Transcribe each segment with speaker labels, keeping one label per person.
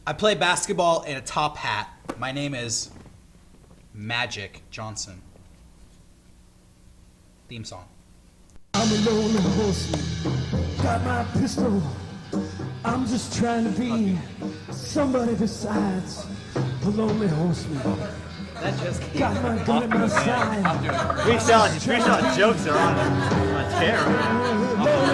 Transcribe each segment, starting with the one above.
Speaker 1: I play basketball in a top hat. My name is Magic Johnson. Theme song.
Speaker 2: I'm a lonely horseman, got my pistol. I'm just trying to be somebody besides a lonely horseman.
Speaker 1: That just
Speaker 2: Got my gun at my side.
Speaker 3: Freestyle jokes are on tear.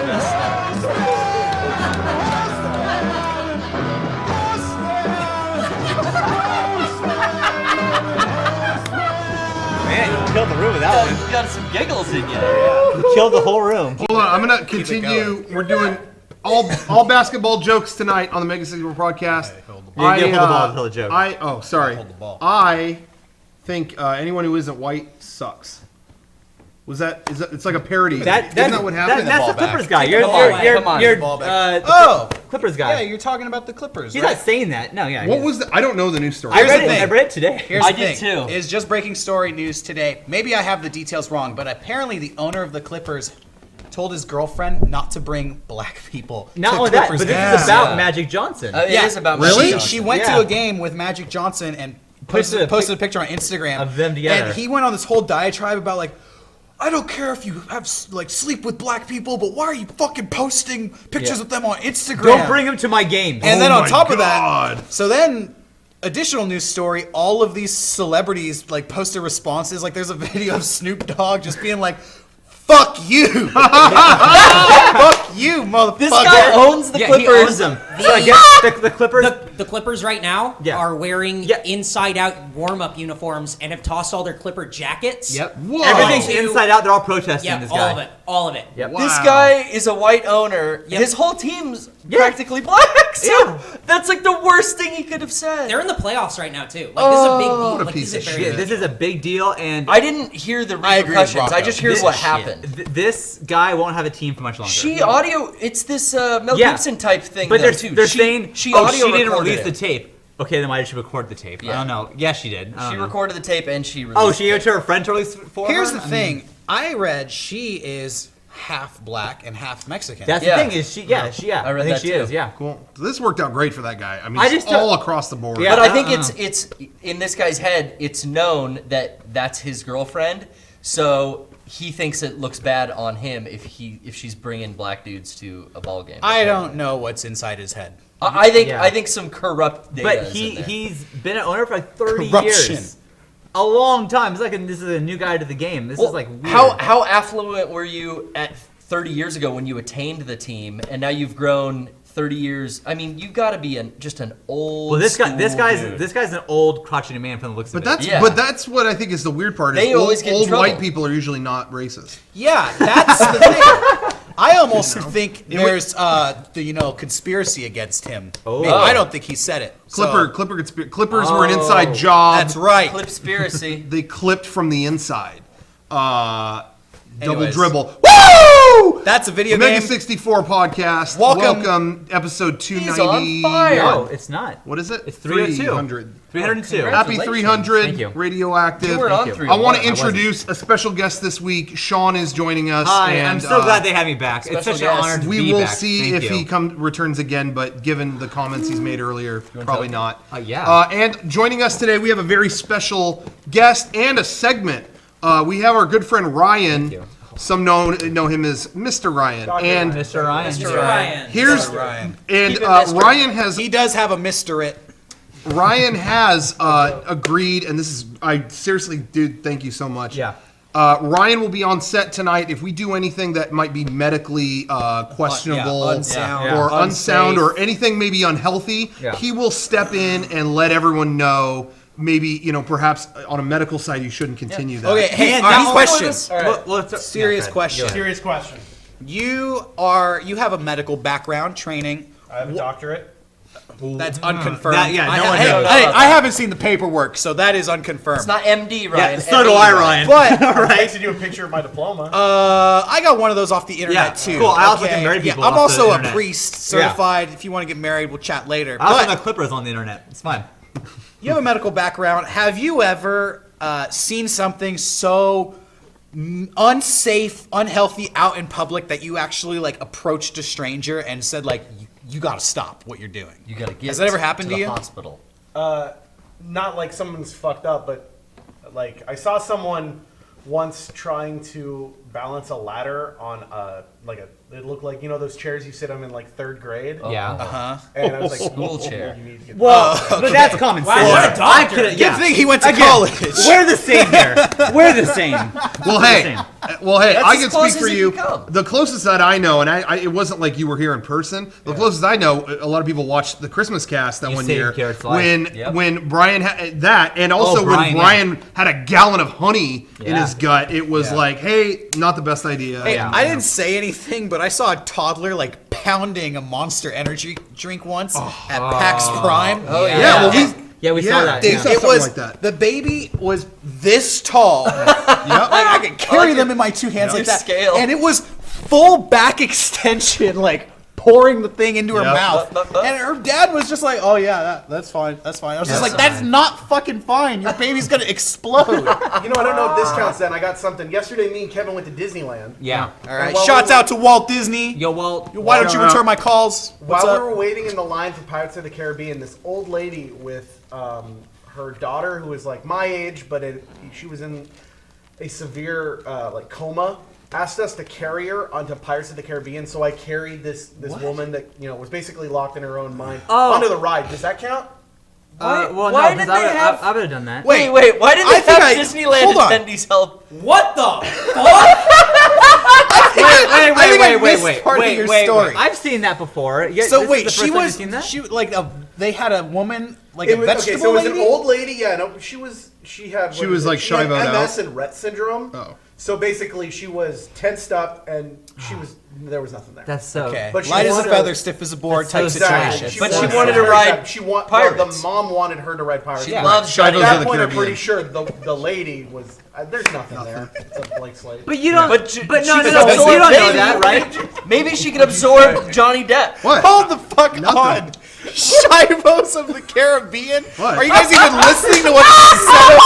Speaker 3: Man, you killed the room with that one.
Speaker 4: You got some giggles in you.
Speaker 3: You killed the whole room.
Speaker 5: Hold on, I'm gonna continue. We're doing all basketball jokes tonight on the Mega64 podcast.
Speaker 3: Yeah, you hold the ball to tell the joke.
Speaker 5: Sorry.
Speaker 1: Hold the ball.
Speaker 5: I think anyone who isn't white sucks. It's like a parody. Isn't that what happened?
Speaker 3: That's the Clippers guy. You're Clippers guy.
Speaker 1: Yeah, you're talking about the Clippers,
Speaker 3: He's
Speaker 1: right?
Speaker 3: not saying that. No, yeah.
Speaker 5: What was the? I don't know the news story.
Speaker 3: I read
Speaker 1: thing.
Speaker 3: it today.
Speaker 1: Here's
Speaker 4: I
Speaker 1: the
Speaker 4: did
Speaker 1: thing.
Speaker 4: too.
Speaker 1: Is just breaking story news today. Maybe I have the details wrong, but apparently the owner of the Clippers told his girlfriend not to bring black people.
Speaker 3: Not
Speaker 1: to
Speaker 3: only that,
Speaker 1: Clippers
Speaker 3: but this
Speaker 1: games.
Speaker 3: is about Magic Johnson.
Speaker 4: It is about
Speaker 5: Really?
Speaker 4: Magic Johnson.
Speaker 1: She went
Speaker 3: Yeah.
Speaker 1: to a game with Magic Johnson and posted a picture on Instagram
Speaker 3: of them together.
Speaker 1: And he went on this whole diatribe about like, I don't care if you have like sleep with black people, but why are you fucking posting pictures of them on Instagram?
Speaker 3: Don't bring him to my games.
Speaker 1: And then
Speaker 5: Oh
Speaker 1: on
Speaker 5: my
Speaker 1: top of
Speaker 5: God.
Speaker 1: that, so then additional news story, all of these celebrities like posted responses. Like there's a video of Snoop Dogg just being like, fuck you. Fuck you, motherfucker.
Speaker 4: This guy owns the
Speaker 6: Yeah,
Speaker 4: Clippers.
Speaker 6: he owns them.
Speaker 3: So I guess the Clippers.
Speaker 6: The Clippers right now are wearing inside-out warm-up uniforms and have tossed all their Clipper jackets.
Speaker 3: Yep.
Speaker 5: Whoa.
Speaker 3: Everything's inside out. They're all protesting
Speaker 6: Yeah,
Speaker 3: this
Speaker 6: all
Speaker 3: guy.
Speaker 6: of it. All of it.
Speaker 3: Yep.
Speaker 5: Wow.
Speaker 4: This guy is a white owner.
Speaker 6: Yep.
Speaker 4: His whole team's practically black. So that's like the worst thing he could have said.
Speaker 6: They're in the playoffs right now, too. Like, this is a big deal.
Speaker 5: what a
Speaker 6: Like,
Speaker 5: piece
Speaker 6: this is
Speaker 5: of
Speaker 6: very
Speaker 5: shit.
Speaker 6: big.
Speaker 3: This is a big deal, and
Speaker 4: I didn't hear the
Speaker 1: I agree with
Speaker 4: repercussions.
Speaker 1: Rocco.
Speaker 4: I just heard
Speaker 1: This
Speaker 4: what
Speaker 1: shit.
Speaker 4: happened.
Speaker 3: this guy won't have a team for much longer.
Speaker 4: It's this Mel Gibson type thing.
Speaker 3: But
Speaker 4: though,
Speaker 3: they're
Speaker 4: too.
Speaker 3: saying
Speaker 4: she
Speaker 3: she
Speaker 4: audio
Speaker 3: didn't
Speaker 4: recorded
Speaker 3: release
Speaker 4: it.
Speaker 3: the tape. Okay, then why did she record the tape? I
Speaker 4: Yeah.
Speaker 3: don't know. Yeah, she did. I don't
Speaker 4: She
Speaker 3: know.
Speaker 4: recorded the tape and she released
Speaker 3: Oh, she gave it to her friend to release for
Speaker 1: Here's
Speaker 3: her?
Speaker 1: the thing. I read she is half black and half Mexican.
Speaker 3: That's
Speaker 4: Yeah.
Speaker 3: the thing is she. Yeah,
Speaker 4: I read
Speaker 3: I think
Speaker 4: that
Speaker 3: she
Speaker 4: too.
Speaker 3: is. Yeah.
Speaker 5: Cool. So this worked out great for that guy. I mean,
Speaker 3: I
Speaker 5: it's
Speaker 3: just
Speaker 5: all
Speaker 3: don't-
Speaker 5: across the board.
Speaker 3: Yeah.
Speaker 4: But I think
Speaker 3: I don't
Speaker 4: it's in this guy's head. It's known that that's his girlfriend, so he thinks it looks bad on him if she's bringing black dudes to a ball game.
Speaker 1: I don't know what's inside his head.
Speaker 4: I think
Speaker 3: Yeah.
Speaker 4: I think some corrupt data.
Speaker 3: But
Speaker 4: is in there.
Speaker 3: he's been an owner for like 30
Speaker 1: Corruption.
Speaker 3: years. A long time. It's like this is a new guy to the game. This is like weird.
Speaker 4: how affluent were you at 30 years ago when you attained the team, and now you've grown 30 years? I mean, you've got to be just an old.
Speaker 3: Well, this guy's
Speaker 4: dude.
Speaker 3: an old crotchety man from the looks
Speaker 5: But
Speaker 3: of it.
Speaker 5: that's what I think is the weird part.
Speaker 4: They
Speaker 5: Is
Speaker 4: always get in
Speaker 5: old
Speaker 4: trouble.
Speaker 5: white people are usually not racist.
Speaker 1: Yeah, that's the thing. I almost think there's conspiracy against him.
Speaker 3: Oh.
Speaker 1: Maybe. I don't think he said it.
Speaker 5: Clippers were an inside job.
Speaker 1: That's right.
Speaker 4: Clipspiracy.
Speaker 5: They clipped from the inside. Double
Speaker 1: Anyways.
Speaker 5: dribble. Woo!
Speaker 1: That's a video
Speaker 5: Mega
Speaker 1: game.
Speaker 5: 64 podcast.
Speaker 1: Welcome.
Speaker 5: Episode
Speaker 4: He's
Speaker 5: 290.
Speaker 4: on fire.
Speaker 3: No, it's not.
Speaker 5: What is it?
Speaker 3: It's 302.
Speaker 5: 300.
Speaker 3: 302.
Speaker 5: Happy
Speaker 4: Congratulations.
Speaker 5: 300.
Speaker 3: Thank you.
Speaker 5: Radioactive.
Speaker 4: You weren't on
Speaker 3: you.
Speaker 4: 301.
Speaker 5: I want to
Speaker 3: I wasn't.
Speaker 5: introduce a special guest this week. Sean is joining us.
Speaker 3: Hi,
Speaker 5: and,
Speaker 3: I'm so glad they had me back. It's
Speaker 4: special
Speaker 3: such an
Speaker 4: guest.
Speaker 3: honor to
Speaker 5: We
Speaker 3: be
Speaker 5: will
Speaker 3: back.
Speaker 5: see
Speaker 3: Thank
Speaker 5: if
Speaker 3: you.
Speaker 5: he returns again, but given the comments he's made earlier, probably not.
Speaker 3: Yeah.
Speaker 5: And joining us today, we have a very special guest and a segment. We have our good friend Ryan.
Speaker 3: you.
Speaker 5: Some know him as Mr. Ryan. And
Speaker 3: Mr. Ryan.
Speaker 6: Mr. Ryan.
Speaker 5: here's
Speaker 1: Ryan.
Speaker 5: and
Speaker 4: Keep it Mr.
Speaker 5: Ryan has
Speaker 1: He does have a Mr. It.
Speaker 5: agreed, and this is I seriously, dude, thank you so much.
Speaker 3: Yeah.
Speaker 5: Ryan will be on set tonight. If we do anything that might be medically questionable,
Speaker 1: unsound.
Speaker 3: Yeah.
Speaker 5: or unsound,
Speaker 1: Unsafe.
Speaker 5: or anything maybe unhealthy,
Speaker 3: Yeah.
Speaker 5: he will step in and let everyone know. Maybe perhaps on a medical side, you shouldn't continue that.
Speaker 1: Okay, hey,
Speaker 3: And
Speaker 1: all right,
Speaker 3: now-
Speaker 1: question.
Speaker 4: All right.
Speaker 3: Well, it's
Speaker 1: Serious
Speaker 3: Fred,
Speaker 1: question.
Speaker 3: go ahead.
Speaker 7: Serious question.
Speaker 1: You have a medical background, training.
Speaker 7: I have a doctorate.
Speaker 1: That's unconfirmed.
Speaker 3: That- yeah, no
Speaker 1: I,
Speaker 3: one
Speaker 1: hey,
Speaker 3: knows.
Speaker 1: hey, I haven't seen the paperwork, so that is unconfirmed.
Speaker 4: It's not MD, Ryan.
Speaker 3: Yeah, so do I, Ryan.
Speaker 1: But
Speaker 7: I'll text you a picture of my diploma.
Speaker 1: I got one of those off the internet
Speaker 3: Yeah,
Speaker 1: too.
Speaker 3: cool. I also can marry people
Speaker 1: I'm
Speaker 3: off the
Speaker 1: also a
Speaker 3: internet.
Speaker 1: priest certified. If you want to get married, we'll chat later.
Speaker 3: I also
Speaker 1: But
Speaker 3: know Clippers on the internet. It's fine.
Speaker 1: you have a medical background. Have you ever seen something so unsafe, unhealthy out in public that you actually like approached a stranger and said like, you got to stop what you're doing.
Speaker 4: You gotta get.
Speaker 1: Has that ever happened to
Speaker 4: the
Speaker 1: you?
Speaker 4: Hospital.
Speaker 7: Not like someone's fucked up, but like I saw someone once trying to balance a ladder on it looked like, you know, those chairs you sit on in like 3rd grade.
Speaker 3: Yeah.
Speaker 7: And I was like,
Speaker 4: School chair.
Speaker 7: You need to get
Speaker 3: Well, but that's common sense.
Speaker 6: Wow, what a doctor.
Speaker 1: Good thing he went to college.
Speaker 3: We're the same here. We're the same.
Speaker 5: Well, hey,
Speaker 4: That's
Speaker 5: I
Speaker 4: as
Speaker 5: can
Speaker 4: close
Speaker 5: speak for
Speaker 4: as it
Speaker 5: you.
Speaker 4: can come.
Speaker 5: The closest that I know, and it wasn't like you were here in person. The closest I know, a lot of people watched the Christmas cast that
Speaker 3: You
Speaker 5: one
Speaker 3: saved
Speaker 5: year
Speaker 3: Garrett's life.
Speaker 5: when Brian had that, and also when Brian had a gallon of honey in his gut. It was like, hey, not the best idea.
Speaker 1: Hey, I didn't say anything, but I saw a toddler like pounding a Monster Energy drink once at PAX Prime.
Speaker 4: Oh yeah.
Speaker 3: Yeah, we saw that.
Speaker 1: Dude,
Speaker 3: Yeah.
Speaker 1: it was
Speaker 5: like that.
Speaker 1: the baby was this tall. Like I could carry them in my 2 hands like that,
Speaker 4: scale.
Speaker 1: and it was full back extension, like pouring the thing into her mouth. And her dad was just like, "Oh yeah, that's fine, that's fine." I was just like, "That's not fucking fine. Your baby's gonna explode."
Speaker 7: You know, I don't know if this counts then. I got something. Yesterday, me and Kevin went to Disneyland.
Speaker 3: Yeah.
Speaker 1: All right,
Speaker 7: While
Speaker 1: shouts
Speaker 7: we were-
Speaker 1: out to Walt Disney.
Speaker 3: Yo, Walt.
Speaker 1: Why don't you return my calls? What's
Speaker 7: While
Speaker 1: up?
Speaker 7: we were waiting in the line for Pirates of the Caribbean, this old lady with her daughter, who was like my age, but she was in a severe like coma, asked us to carry her onto Pirates of the Caribbean. So I carried this woman that, you know, was basically locked in her own mind onto the ride. Does that count?
Speaker 3: Well,
Speaker 4: why
Speaker 3: no,
Speaker 4: did
Speaker 3: because
Speaker 4: they have-
Speaker 3: I would have done that.
Speaker 4: Wait. Why didn't
Speaker 1: I
Speaker 4: they
Speaker 1: think
Speaker 4: have Disneyland
Speaker 1: hold on.
Speaker 4: attendees help?
Speaker 6: What the fuck?
Speaker 1: Wait. Part of your story.
Speaker 3: I've seen that before. Yeah,
Speaker 1: So
Speaker 3: this
Speaker 1: wait,
Speaker 3: is the
Speaker 1: she
Speaker 3: first time
Speaker 1: was
Speaker 3: you've seen that?
Speaker 1: she like they had a woman like
Speaker 7: It
Speaker 1: a
Speaker 7: was,
Speaker 1: vegetable
Speaker 7: okay, so it was
Speaker 1: lady.
Speaker 7: an old lady. Yeah, no, she had
Speaker 5: She was, like,
Speaker 7: she had
Speaker 5: Shivoed
Speaker 7: MS
Speaker 5: out.
Speaker 7: and Rett syndrome.
Speaker 5: Oh.
Speaker 7: So basically, she was tensed up and there was nothing there.
Speaker 3: That's so.
Speaker 1: Okay,
Speaker 7: But she
Speaker 1: light as a
Speaker 7: wanted
Speaker 1: feather,
Speaker 7: to-
Speaker 1: stiff as a board
Speaker 3: That's
Speaker 1: type
Speaker 3: so
Speaker 1: situation.
Speaker 3: sad.
Speaker 4: But she wanted to ride Pirates.
Speaker 7: The mom wanted her to ride Pirates.
Speaker 4: She
Speaker 3: Yeah.
Speaker 4: loves
Speaker 5: Shivo's
Speaker 7: At
Speaker 5: of
Speaker 7: that
Speaker 5: the
Speaker 7: point, I'm
Speaker 5: Caribbean.
Speaker 7: pretty sure the lady was. There's nothing there. It's a blank slate.
Speaker 3: But you don't.
Speaker 4: But
Speaker 3: But,
Speaker 4: she
Speaker 3: no,
Speaker 4: could
Speaker 3: you
Speaker 4: absorb
Speaker 3: don't know
Speaker 4: maybe.
Speaker 3: that, right?
Speaker 4: Maybe she could absorb Johnny Depp.
Speaker 5: What?
Speaker 1: Hold the fuck on. Shivos of the Caribbean?
Speaker 5: What?
Speaker 1: Are you guys even listening to what's being said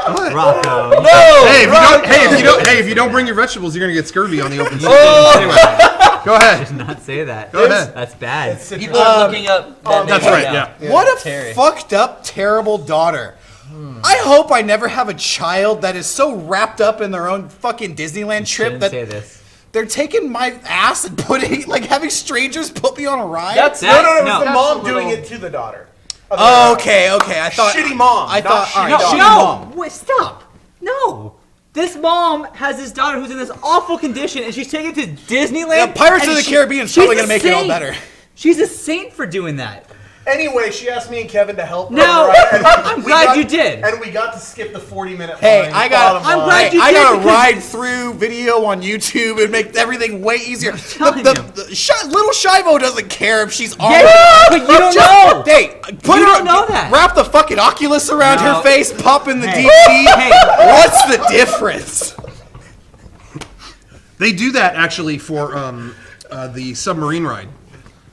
Speaker 1: over here?
Speaker 3: Rocco.
Speaker 4: No.
Speaker 5: If you don't bring your vegetables, you're gonna get scurvy on the open street.
Speaker 3: Oh.
Speaker 5: Go ahead.
Speaker 3: Did not say that.
Speaker 5: Go ahead.
Speaker 3: That's bad.
Speaker 4: People are looking up. That
Speaker 5: That's
Speaker 4: name
Speaker 5: right.
Speaker 4: now.
Speaker 5: Yeah.
Speaker 1: What a
Speaker 4: Terry.
Speaker 1: fucked up, terrible daughter. I hope I never have a child that is so wrapped up in their own fucking Disneyland trip
Speaker 3: Didn't
Speaker 1: that
Speaker 3: say this.
Speaker 1: they're taking my ass and putting, like, having strangers put me on a ride.
Speaker 7: No, it was
Speaker 3: No.
Speaker 7: the
Speaker 3: That's
Speaker 7: mom
Speaker 3: a
Speaker 7: doing
Speaker 3: little-
Speaker 7: it to the daughter.
Speaker 1: Oh, okay. I thought
Speaker 7: Shitty mom.
Speaker 1: I
Speaker 7: not
Speaker 1: thought all
Speaker 7: shitty
Speaker 1: right,
Speaker 7: daughter.
Speaker 1: shitty
Speaker 3: No,
Speaker 1: mom.
Speaker 3: wait, stop. No. This mom has this daughter who's in this awful condition, and she's taking it to Disneyland.
Speaker 1: Yeah, Pirates of
Speaker 3: and
Speaker 1: the Caribbean is probably
Speaker 3: she's
Speaker 1: gonna
Speaker 3: a
Speaker 1: make it all
Speaker 3: saint.
Speaker 1: better.
Speaker 3: She's a saint for doing that.
Speaker 7: Anyway, she asked me and Kevin to help her.
Speaker 3: No,
Speaker 7: ride, and
Speaker 3: I'm
Speaker 7: we
Speaker 3: glad
Speaker 7: got-
Speaker 3: you did.
Speaker 7: And we got to skip the 40-minute
Speaker 1: Hey,
Speaker 7: line.
Speaker 1: I got
Speaker 7: bottom line.
Speaker 3: glad you
Speaker 1: I
Speaker 3: did
Speaker 1: got a
Speaker 3: because-
Speaker 1: ride through video on YouTube and make everything way easier.
Speaker 3: telling
Speaker 1: The
Speaker 3: you.
Speaker 1: little Shivo doesn't care if she's on.
Speaker 3: Yeah, but you don't know.
Speaker 1: Hey, put
Speaker 3: You
Speaker 1: her,
Speaker 3: don't know that.
Speaker 1: Wrap the fucking Oculus around
Speaker 3: No.
Speaker 1: her face, pop in the
Speaker 3: Hey.
Speaker 1: DP.
Speaker 3: Hey.
Speaker 1: What's the difference?
Speaker 5: They do that actually for the submarine ride.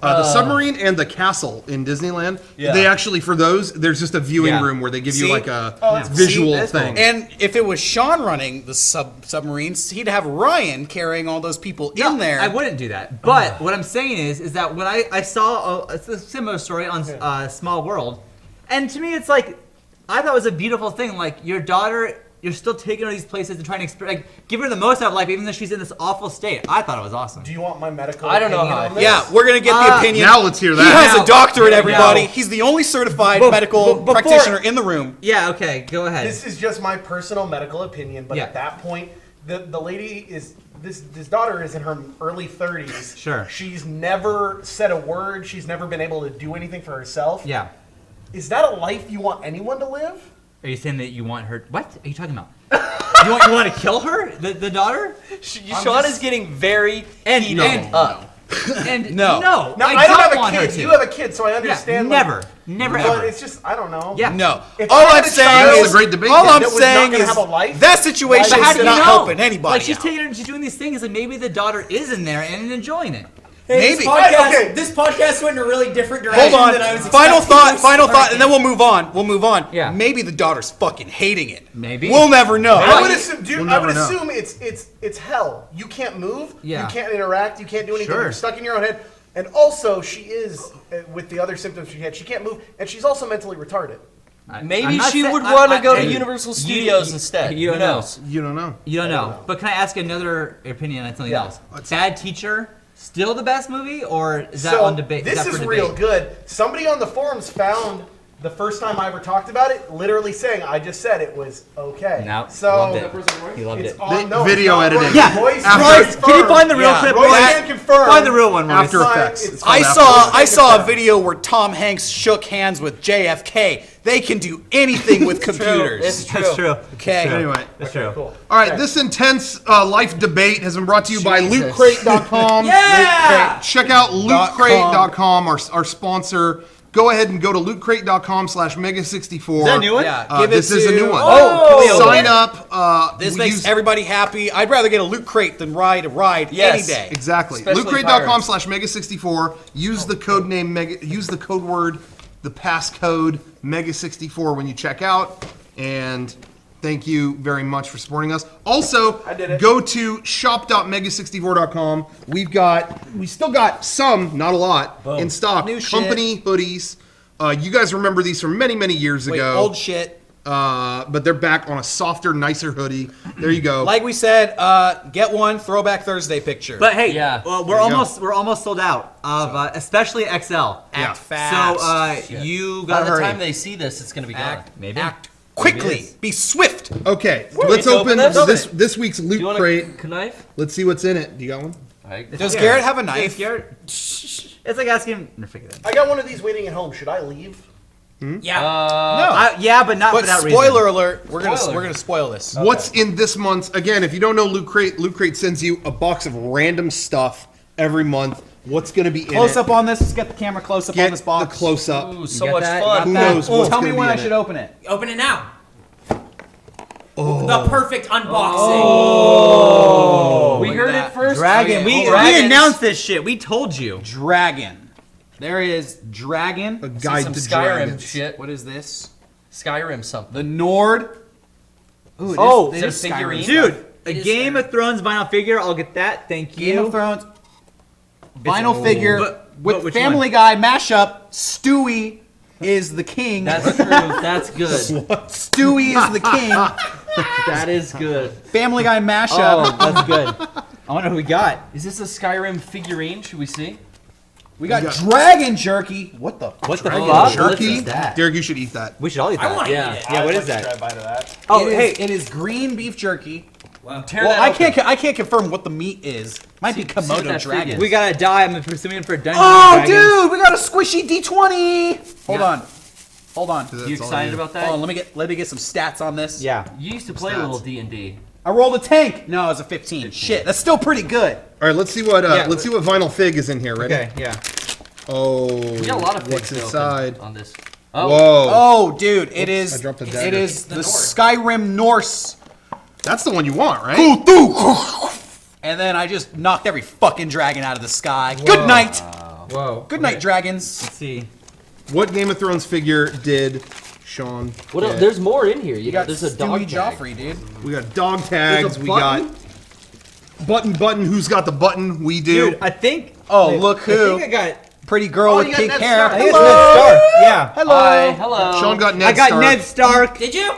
Speaker 5: The submarine and the castle in Disneyland.
Speaker 4: Yeah.
Speaker 5: They actually, for those, there's just a viewing
Speaker 3: Yeah.
Speaker 5: room where they give
Speaker 1: See?
Speaker 5: you like a
Speaker 1: that's-
Speaker 5: visual
Speaker 3: See, that's
Speaker 5: thing.
Speaker 3: cool.
Speaker 1: And if it was Sean running the submarines, he'd have Ryan carrying all those people in there.
Speaker 3: I wouldn't do that. But what I'm saying is that when I saw it's a similar story on Small World, and to me it's like I thought it was a beautiful thing. Like your daughter, you're still taking her to these places and trying to give her the most out of life, even though she's in this awful state. I thought it was awesome.
Speaker 7: Do you want my medical
Speaker 4: I don't know
Speaker 7: opinion
Speaker 4: how I
Speaker 7: on
Speaker 4: feel.
Speaker 7: this?
Speaker 1: Yeah, we're gonna get the opinion.
Speaker 5: Now let's hear
Speaker 1: He
Speaker 5: that.
Speaker 1: has a doctorate, everybody.
Speaker 3: Now-
Speaker 1: He's the only certified
Speaker 3: Be-
Speaker 1: medical
Speaker 3: before-
Speaker 1: practitioner in the room.
Speaker 3: Yeah. Okay. Go ahead.
Speaker 7: This is just my personal medical opinion, but
Speaker 3: Yeah.
Speaker 7: at that point, the lady is this daughter is in her early 30s.
Speaker 3: Sure.
Speaker 7: She's never said a word. She's never been able to do anything for herself.
Speaker 3: Yeah.
Speaker 7: Is that a life you want anyone to live?
Speaker 3: Are you saying that you want her? What are you talking about? you want to kill her, the daughter?
Speaker 4: Sean is getting very heated up.
Speaker 3: And
Speaker 1: No.
Speaker 3: no,
Speaker 7: Now,
Speaker 3: I
Speaker 7: don't have
Speaker 3: want
Speaker 7: a
Speaker 3: her
Speaker 7: kid.
Speaker 3: to.
Speaker 7: You have a kid, so I
Speaker 3: Yeah,
Speaker 7: understand.
Speaker 3: never
Speaker 7: but
Speaker 3: ever.
Speaker 7: it's just I don't know.
Speaker 3: Yeah.
Speaker 1: No.
Speaker 7: If
Speaker 1: All
Speaker 7: I
Speaker 1: I'm
Speaker 7: had a
Speaker 1: saying
Speaker 7: child
Speaker 1: is,
Speaker 5: That's a great debate
Speaker 1: all
Speaker 5: then.
Speaker 1: I'm
Speaker 7: that was not
Speaker 1: saying
Speaker 7: gonna
Speaker 1: is
Speaker 7: have a life,
Speaker 1: that situation
Speaker 3: But how
Speaker 1: is
Speaker 3: do you
Speaker 1: not
Speaker 3: know?
Speaker 1: helping anybody.
Speaker 3: Like she's
Speaker 1: out.
Speaker 3: taking her, she's doing these things, and maybe the daughter is in there and enjoying it.
Speaker 6: Hey,
Speaker 1: Maybe.
Speaker 7: Okay.
Speaker 6: This podcast went in a really different direction
Speaker 1: Hold on.
Speaker 6: than I was
Speaker 1: Final
Speaker 6: expecting.
Speaker 1: thought, and then we'll move on.
Speaker 3: Yeah.
Speaker 1: Maybe the daughter's fucking hating it.
Speaker 3: Maybe.
Speaker 1: We'll never know.
Speaker 7: I would assume, dude.
Speaker 5: We'll
Speaker 7: I would
Speaker 5: never know.
Speaker 7: assume it's hell. You can't move.
Speaker 3: Yeah.
Speaker 7: You can't interact. You can't do anything.
Speaker 3: Sure.
Speaker 7: You're stuck in your own head. And also, she is, with the other symptoms she had, she can't move, and she's also mentally retarded.
Speaker 4: Maybe she would want to go to Universal Studios instead.
Speaker 3: You don't know.
Speaker 5: You don't know.
Speaker 3: You don't know. But can I ask another opinion on something else? Bad Teacher, still the best movie, or is that on debate?
Speaker 7: This is real good. Somebody on the forums found the first time I ever talked about it, literally saying, I just said it was okay.
Speaker 3: No,
Speaker 7: so
Speaker 3: loved it. He loved it.
Speaker 5: Video editing.
Speaker 3: Yeah. Royce, can you find the real clip?
Speaker 7: Royce can confirm.
Speaker 3: Find the real one, Royce.
Speaker 5: After Effects.
Speaker 1: I saw a video where Tom Hanks shook hands with JFK. They can do anything with computers.
Speaker 4: It's true.
Speaker 3: That's true.
Speaker 1: Okay.
Speaker 5: Anyway.
Speaker 3: That's true.
Speaker 7: Cool.
Speaker 5: All right, this intense life debate has been brought to you by
Speaker 4: Jesus.
Speaker 5: LootCrate.com.
Speaker 6: Yeah!
Speaker 5: Check out LootCrate.com, our sponsor. Go ahead and go to LootCrate.com/Mega64.
Speaker 3: Is that a new one?
Speaker 1: Yeah,
Speaker 5: This is a new one.
Speaker 3: Oh,
Speaker 5: Sign up.
Speaker 1: This makes everybody happy. I'd rather get a Loot Crate than ride a ride any day.
Speaker 5: Exactly.
Speaker 4: Especially
Speaker 5: LootCrate.com/Mega64. Use the code name use the code word, the passcode Mega64 when you check out. And thank you very much for supporting us. Also, go to shop.mega64.com. We still got some, not a lot, in stock.
Speaker 1: New shit.
Speaker 5: Company hoodies. You guys remember these from many, many years ago.
Speaker 1: Old shit.
Speaker 5: But they're back on a softer, nicer hoodie. There you go.
Speaker 1: Like we said, get one Throwback Thursday picture.
Speaker 3: But hey,
Speaker 4: Yeah.
Speaker 3: well, we're almost sold out of especially XL.
Speaker 1: Act fast.
Speaker 3: So you
Speaker 4: By
Speaker 3: got
Speaker 4: the
Speaker 3: to
Speaker 4: time they see this, it's going to be gone.
Speaker 3: maybe.
Speaker 1: Act quickly. Be swift.
Speaker 5: Okay, let's
Speaker 4: to open
Speaker 5: open
Speaker 4: this?
Speaker 5: this week's
Speaker 4: Do you
Speaker 5: Loot
Speaker 4: want
Speaker 5: Crate.
Speaker 4: a knife?
Speaker 5: Let's see what's in it. Do you got one?
Speaker 1: Does Garrett have a knife?
Speaker 3: It's like asking. Forget that.
Speaker 7: I got one of these waiting at home. Should I leave?
Speaker 6: Yeah.
Speaker 3: Yeah, but not
Speaker 1: But
Speaker 3: without
Speaker 1: spoiler
Speaker 3: reason.
Speaker 1: alert, we're
Speaker 4: Spoiler.
Speaker 1: gonna spoil this.
Speaker 5: What's in this month's? Again, if you don't know Loot Crate sends you a box of random stuff every month. What's going to be in
Speaker 1: Close
Speaker 5: it?
Speaker 1: up on this. Let's get the camera close up
Speaker 5: Get
Speaker 1: on this box.
Speaker 5: the close up.
Speaker 4: Ooh, so
Speaker 3: got
Speaker 4: much
Speaker 3: that?
Speaker 4: fun.
Speaker 5: Who knows what's
Speaker 1: Tell me
Speaker 5: going to
Speaker 1: when
Speaker 5: be
Speaker 1: I
Speaker 5: in
Speaker 1: should
Speaker 5: it.
Speaker 1: open it.
Speaker 6: Open it now. The perfect unboxing.
Speaker 4: We heard it first.
Speaker 3: Dragon. We
Speaker 4: Dragons.
Speaker 3: announced this shit. We told you.
Speaker 1: Dragon. There is Dragon.
Speaker 5: A
Speaker 4: See
Speaker 5: guide
Speaker 4: some
Speaker 5: to
Speaker 4: Skyrim
Speaker 5: dragons.
Speaker 4: shit.
Speaker 1: What is this?
Speaker 4: Skyrim something.
Speaker 1: The Nord. Ooh,
Speaker 3: Oh,
Speaker 1: it is
Speaker 4: is it a figurine?
Speaker 1: Skyrim
Speaker 3: Dude,
Speaker 1: stuff.
Speaker 3: a
Speaker 6: It is
Speaker 3: Game of Thrones vinyl figure. I'll get that. Thank you.
Speaker 1: Game of Thrones. Vinyl figure
Speaker 3: But
Speaker 1: with
Speaker 3: which
Speaker 1: Family Guy mashup. Stewie is the king.
Speaker 3: That's true. That's good.
Speaker 1: Stewie is the king.
Speaker 3: That is good.
Speaker 1: Family Guy mashup.
Speaker 3: Oh, that's good. I wonder who we got.
Speaker 4: Is this a Skyrim figurine? Should we see?
Speaker 1: We got Dragon Jerky. What the?
Speaker 3: What the
Speaker 4: Dragon
Speaker 3: fuck?
Speaker 5: Jerky?
Speaker 3: What is that?
Speaker 5: Derek, you should eat that.
Speaker 3: We should all eat that.
Speaker 6: I want to
Speaker 3: yeah.
Speaker 6: eat it.
Speaker 3: Yeah, what
Speaker 7: I'd
Speaker 3: is
Speaker 7: like to
Speaker 3: that?
Speaker 7: try a bite of that.
Speaker 3: Oh,
Speaker 1: It is-
Speaker 3: hey.
Speaker 1: it is green beef jerky.
Speaker 4: Tear
Speaker 1: Well,
Speaker 4: that
Speaker 1: I
Speaker 4: open.
Speaker 1: can't confirm what the meat is. Might be
Speaker 4: what
Speaker 1: Komodo
Speaker 4: that
Speaker 1: dragon.
Speaker 4: fig is.
Speaker 3: We gotta die. I'm pursuing for Dungeons
Speaker 1: Oh,
Speaker 3: and Dragons.
Speaker 1: dude, we got a squishy D20. Hold on. Hold on.
Speaker 4: You excited about that?
Speaker 1: Hold on, let me get some stats on this.
Speaker 3: Yeah.
Speaker 4: You used to play a little D&D.
Speaker 1: I rolled a tank. No, it was a 15. Shit, that's still pretty good.
Speaker 5: All right, let's see what vinyl fig is in here. Ready?
Speaker 3: Okay. Yeah.
Speaker 5: Oh,
Speaker 4: We got a lot of
Speaker 5: what's
Speaker 4: figs to
Speaker 5: inside?
Speaker 4: open on this.
Speaker 5: Whoa,
Speaker 1: Oh, dude, it
Speaker 5: Oops,
Speaker 1: is.
Speaker 5: I dropped a
Speaker 1: It
Speaker 5: dagger.
Speaker 1: is the Skyrim Norse.
Speaker 5: that's the one you want, right?
Speaker 1: And then I just knocked every fucking dragon out of the sky. Good night.
Speaker 3: Whoa.
Speaker 1: Good night, dragons.
Speaker 3: Let's see.
Speaker 5: What Game of Thrones figure did Sean?
Speaker 4: What
Speaker 5: get?
Speaker 4: else? There's more in here.
Speaker 1: You got
Speaker 4: There's a
Speaker 1: Stewie
Speaker 4: dog tag.
Speaker 1: Joffrey, dude.
Speaker 5: We got dog tags.
Speaker 1: There's a
Speaker 5: We got button. Who's got the button? We do.
Speaker 3: Dude, I think.
Speaker 1: Oh, look who.
Speaker 3: I think I got.
Speaker 1: Pretty girl with
Speaker 7: you got
Speaker 1: pink
Speaker 7: Ned
Speaker 1: hair.
Speaker 7: Stark.
Speaker 3: I think it's Ned Stark. Yeah.
Speaker 1: Hello.
Speaker 4: Hi, hello.
Speaker 5: Sean got Ned
Speaker 3: I got
Speaker 5: Stark.
Speaker 3: Ned Stark.
Speaker 6: Did you?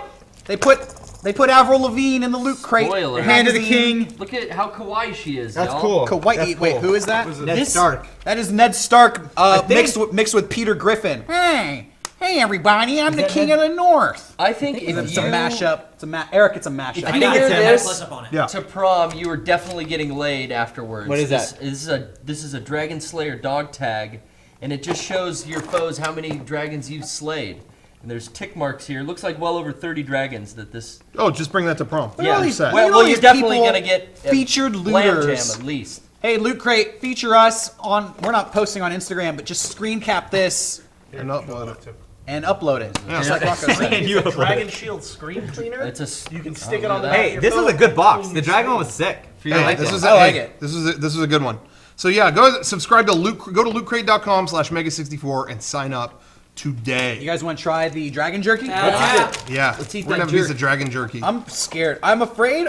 Speaker 1: They put Avril Lavigne in the Loot Crate.
Speaker 4: Spoiler.
Speaker 3: Hand of the
Speaker 1: magazine.
Speaker 3: King.
Speaker 4: Look at how kawaii she is,
Speaker 3: That's
Speaker 4: y'all.
Speaker 3: cool.
Speaker 1: Kawaii.
Speaker 3: That's
Speaker 1: Wait,
Speaker 3: cool.
Speaker 1: who is that?
Speaker 3: Ned
Speaker 4: This-
Speaker 3: Stark.
Speaker 1: That is Ned Stark
Speaker 3: think-
Speaker 1: mixed with Peter Griffin. Hey everybody, I'm the
Speaker 3: that
Speaker 1: king
Speaker 3: Ned-
Speaker 1: of the North.
Speaker 4: I think if
Speaker 1: It's
Speaker 4: you
Speaker 1: a mashup. Eric, it's a mashup.
Speaker 3: I
Speaker 6: I
Speaker 3: think
Speaker 6: got
Speaker 3: it's
Speaker 6: it.
Speaker 3: him.
Speaker 6: I
Speaker 4: this-
Speaker 6: close up on it.
Speaker 5: Yeah.
Speaker 4: to prom, you were definitely getting laid afterwards.
Speaker 3: What is that?
Speaker 4: This is a Dragon Slayer dog tag, and it just shows your foes how many dragons you've slayed. And there's tick marks here. Looks like well over 30 dragons that this.
Speaker 5: Oh, just bring that to prom.
Speaker 1: Look at all these-
Speaker 5: Set.
Speaker 1: look at all
Speaker 4: Well, you're
Speaker 1: these
Speaker 4: definitely
Speaker 1: people
Speaker 4: gonna get a
Speaker 1: featured
Speaker 4: Lamb
Speaker 1: looters.
Speaker 4: Jam at least.
Speaker 1: Hey, Loot Crate, feature us on. We're not posting on Instagram, but just screen cap this
Speaker 5: And upload it.
Speaker 1: and upload it. Just like Rocco said.
Speaker 3: And you
Speaker 7: It's a
Speaker 3: upload
Speaker 7: Dragon
Speaker 3: it.
Speaker 7: Shield screen cleaner. You can stick it on the back
Speaker 3: Hey,
Speaker 7: of your
Speaker 3: this is
Speaker 7: phone.
Speaker 3: a good box. The dragon one was sick.
Speaker 5: Hey,
Speaker 3: like
Speaker 5: this
Speaker 3: that.
Speaker 5: is
Speaker 1: I like
Speaker 5: hey,
Speaker 1: it.
Speaker 5: This is a good one. So yeah, go subscribe to go to lootcrate.com/mega64 and sign up today.
Speaker 1: You guys want to try the dragon jerky?
Speaker 5: Yeah,
Speaker 3: Let's eat
Speaker 5: we're
Speaker 3: that
Speaker 5: gonna have a piece
Speaker 3: jerky.
Speaker 5: of dragon jerky.
Speaker 1: I'm scared. I'm afraid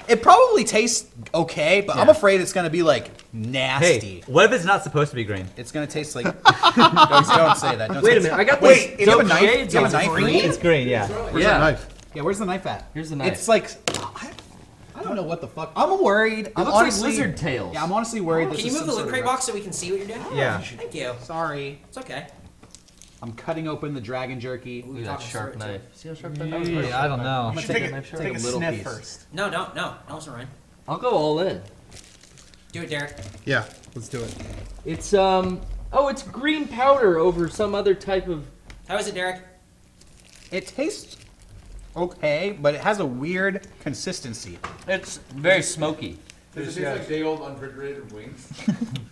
Speaker 1: It probably tastes okay, but I'm afraid it's gonna be like nasty.
Speaker 3: Hey, what if it's not supposed to be green?
Speaker 1: It's gonna taste like. don't say that. Don't
Speaker 8: Wait
Speaker 1: say
Speaker 8: a minute, I got
Speaker 1: Wait,
Speaker 8: this
Speaker 1: do you have a
Speaker 8: dope
Speaker 1: knife?
Speaker 8: shades
Speaker 1: Do you have a
Speaker 8: on
Speaker 1: knife?
Speaker 8: green.
Speaker 3: It's green, yeah.
Speaker 5: Where's that knife?
Speaker 1: Yeah, where's the knife at?
Speaker 4: Here's the knife.
Speaker 1: It's like I don't know what the fuck. I'm worried. I'm
Speaker 4: looks like
Speaker 1: honestly
Speaker 4: lizard tails.
Speaker 1: Yeah, I'm honestly worried.
Speaker 6: Can you move the loot crate box so we can see what you're doing?
Speaker 3: Yeah.
Speaker 6: Thank you.
Speaker 1: Sorry,
Speaker 6: It's okay.
Speaker 1: I'm cutting open the dragon jerky.
Speaker 4: Look at that sharp knife. See how sharp that
Speaker 3: Yeah,
Speaker 4: knife is?
Speaker 3: I don't know.
Speaker 1: I'm gonna
Speaker 7: Take
Speaker 1: take
Speaker 7: a,
Speaker 1: a
Speaker 7: take
Speaker 1: take
Speaker 7: a
Speaker 1: a little
Speaker 7: sniff
Speaker 1: piece.
Speaker 7: first.
Speaker 6: No, it's Ryan.
Speaker 4: I'll go all in.
Speaker 6: Do it, Derek.
Speaker 5: Yeah, let's do it.
Speaker 4: It's it's green powder over some other type of.
Speaker 6: How is it, Derek?
Speaker 1: It tastes okay, but it has a weird consistency.
Speaker 4: It's very smoky.
Speaker 9: Does it taste like day old unrefrigerated wings?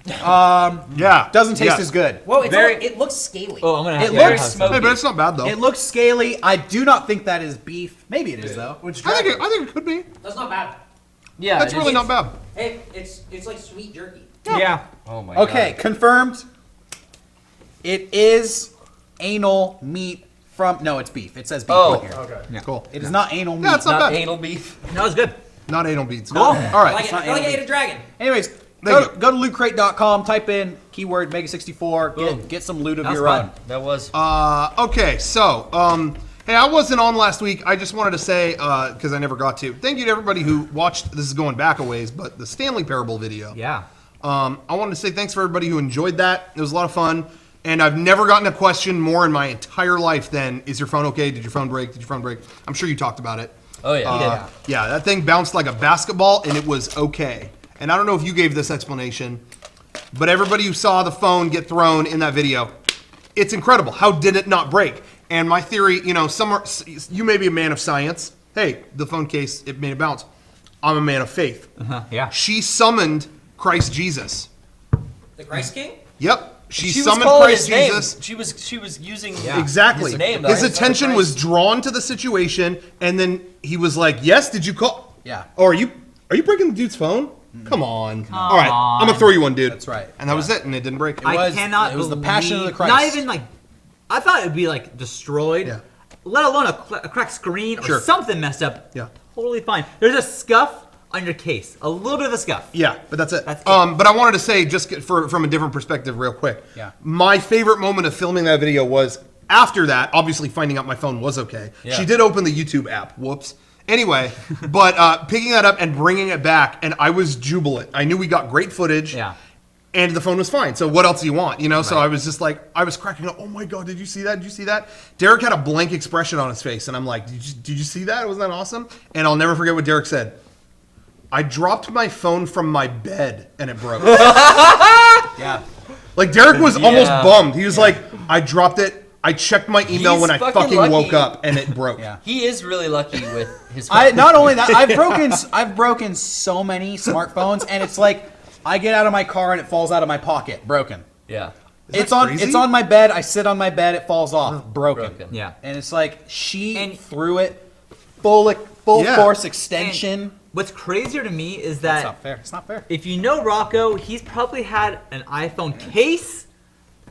Speaker 5: Yeah.
Speaker 1: Doesn't taste
Speaker 5: Yes.
Speaker 1: as good.
Speaker 6: Whoa,
Speaker 3: it
Speaker 6: looks scaly.
Speaker 3: Oh, I'm gonna have
Speaker 1: It
Speaker 3: to
Speaker 1: looks
Speaker 3: have
Speaker 4: smoky.
Speaker 5: Hey, but it's not bad though.
Speaker 1: It looks scaly. I do not think that is beef. Maybe it is though.
Speaker 7: Which
Speaker 5: I
Speaker 7: dragon?
Speaker 5: think it could be.
Speaker 6: That's not bad.
Speaker 4: Yeah,
Speaker 5: That's
Speaker 4: it
Speaker 5: really
Speaker 4: is.
Speaker 5: not bad.
Speaker 6: Hey, it's like sweet jerky.
Speaker 3: Yeah.
Speaker 4: Oh my
Speaker 1: Okay,
Speaker 4: god.
Speaker 1: confirmed. It is anal meat from. No, it's beef. It says beef
Speaker 4: Oh.
Speaker 1: on here.
Speaker 7: Okay.
Speaker 5: Cool.
Speaker 1: It is not anal meat.
Speaker 5: Yeah, it's not
Speaker 4: Not
Speaker 5: bad.
Speaker 4: anal beef.
Speaker 3: No, it's good.
Speaker 5: Not anal beads.
Speaker 3: Cool.
Speaker 5: All
Speaker 6: I
Speaker 5: right.
Speaker 6: like it. I feel like I ate a dragon.
Speaker 1: Anyways,
Speaker 5: Thank
Speaker 1: go to lootcrate.com. Type in keyword Mega64.
Speaker 4: Boom.
Speaker 1: Get some loot of
Speaker 3: That was
Speaker 1: your
Speaker 3: fun.
Speaker 1: own.
Speaker 4: That was.
Speaker 5: Okay, so, hey, I wasn't on last week. I just wanted to say, because I never got to, thank you to everybody who watched, this is going back a ways, but the Stanley Parable video.
Speaker 3: Yeah.
Speaker 5: I wanted to say thanks for everybody who enjoyed that. It was a lot of fun. And I've never gotten a question more in my entire life than, is your phone okay? Did your phone break? Did your phone break? I'm sure you talked about it.
Speaker 4: Oh yeah.
Speaker 5: Yeah, that thing bounced like a basketball, and it was okay. And I don't know if you gave this explanation, but everybody who saw the phone get thrown in that video, it's incredible. How did it not break? And my theory, you know, you may be a man of science. Hey, the phone case, it made it bounce. I'm a man of faith.
Speaker 3: Yeah.
Speaker 5: She summoned Christ Jesus.
Speaker 6: The Christ King?
Speaker 5: Yep. She
Speaker 4: was
Speaker 5: summoned
Speaker 4: calling
Speaker 5: Christ
Speaker 4: his name.
Speaker 5: Jesus.
Speaker 4: She was using
Speaker 5: Exactly.
Speaker 4: his name.
Speaker 5: His attention was drawn to the situation, and then he was like, "Yes, did you call?
Speaker 1: Yeah.
Speaker 5: Oh, are you breaking the dude's phone? Come on. All right, I'm gonna throw you one, dude.
Speaker 1: That's right.
Speaker 5: And that was it, and it didn't break.
Speaker 3: I cannot.
Speaker 1: It was the passion of the
Speaker 3: believe-
Speaker 1: Christ.
Speaker 3: Not even like. I thought it would be like destroyed.
Speaker 5: Yeah.
Speaker 3: Let alone a cracked screen or
Speaker 5: Sure.
Speaker 3: something messed up.
Speaker 5: Yeah.
Speaker 3: Totally fine. There's a scuff on your case. A little bit of a scuff.
Speaker 5: Yeah, but that's it.
Speaker 3: That's it.
Speaker 5: But I wanted to say, just from a different perspective, real quick.
Speaker 1: Yeah.
Speaker 5: My favorite moment of filming that video was after that. Obviously, finding out my phone was okay.
Speaker 4: Yeah.
Speaker 5: She did open the YouTube app. Whoops. Anyway, but picking that up and bringing it back, and I was jubilant. I knew we got great footage.
Speaker 3: Yeah.
Speaker 5: And the phone was fine. So what else do you want? You know. So I was just like, I was cracking up. Oh my god, did you see that? Did you see that? Derek had a blank expression on his face, and I'm like, did you see that? Wasn't that awesome? And I'll never forget what Derek said. I dropped my phone from my bed and it broke.
Speaker 1: Yeah.
Speaker 5: Like Derek was almost bummed. He was like, I dropped it. I checked my email
Speaker 4: He's
Speaker 5: when I
Speaker 4: fucking
Speaker 5: fucking
Speaker 4: lucky.
Speaker 5: woke up and it broke.
Speaker 1: Yeah.
Speaker 4: He is really lucky with his.
Speaker 1: Not only that, I've broken so many smartphones, and it's like I get out of my car and it falls out of my pocket, broken.
Speaker 4: Yeah.
Speaker 1: It's
Speaker 5: crazy?
Speaker 1: on my bed. I sit on my bed, it falls off, broken.
Speaker 3: Yeah.
Speaker 1: And it's like she
Speaker 3: And-
Speaker 1: threw it full
Speaker 5: Yeah.
Speaker 1: force extension.
Speaker 3: What's crazier to me is
Speaker 1: It's
Speaker 3: that
Speaker 1: not fair. It's not fair.
Speaker 3: if you know Rocco, he's probably had an iPhone case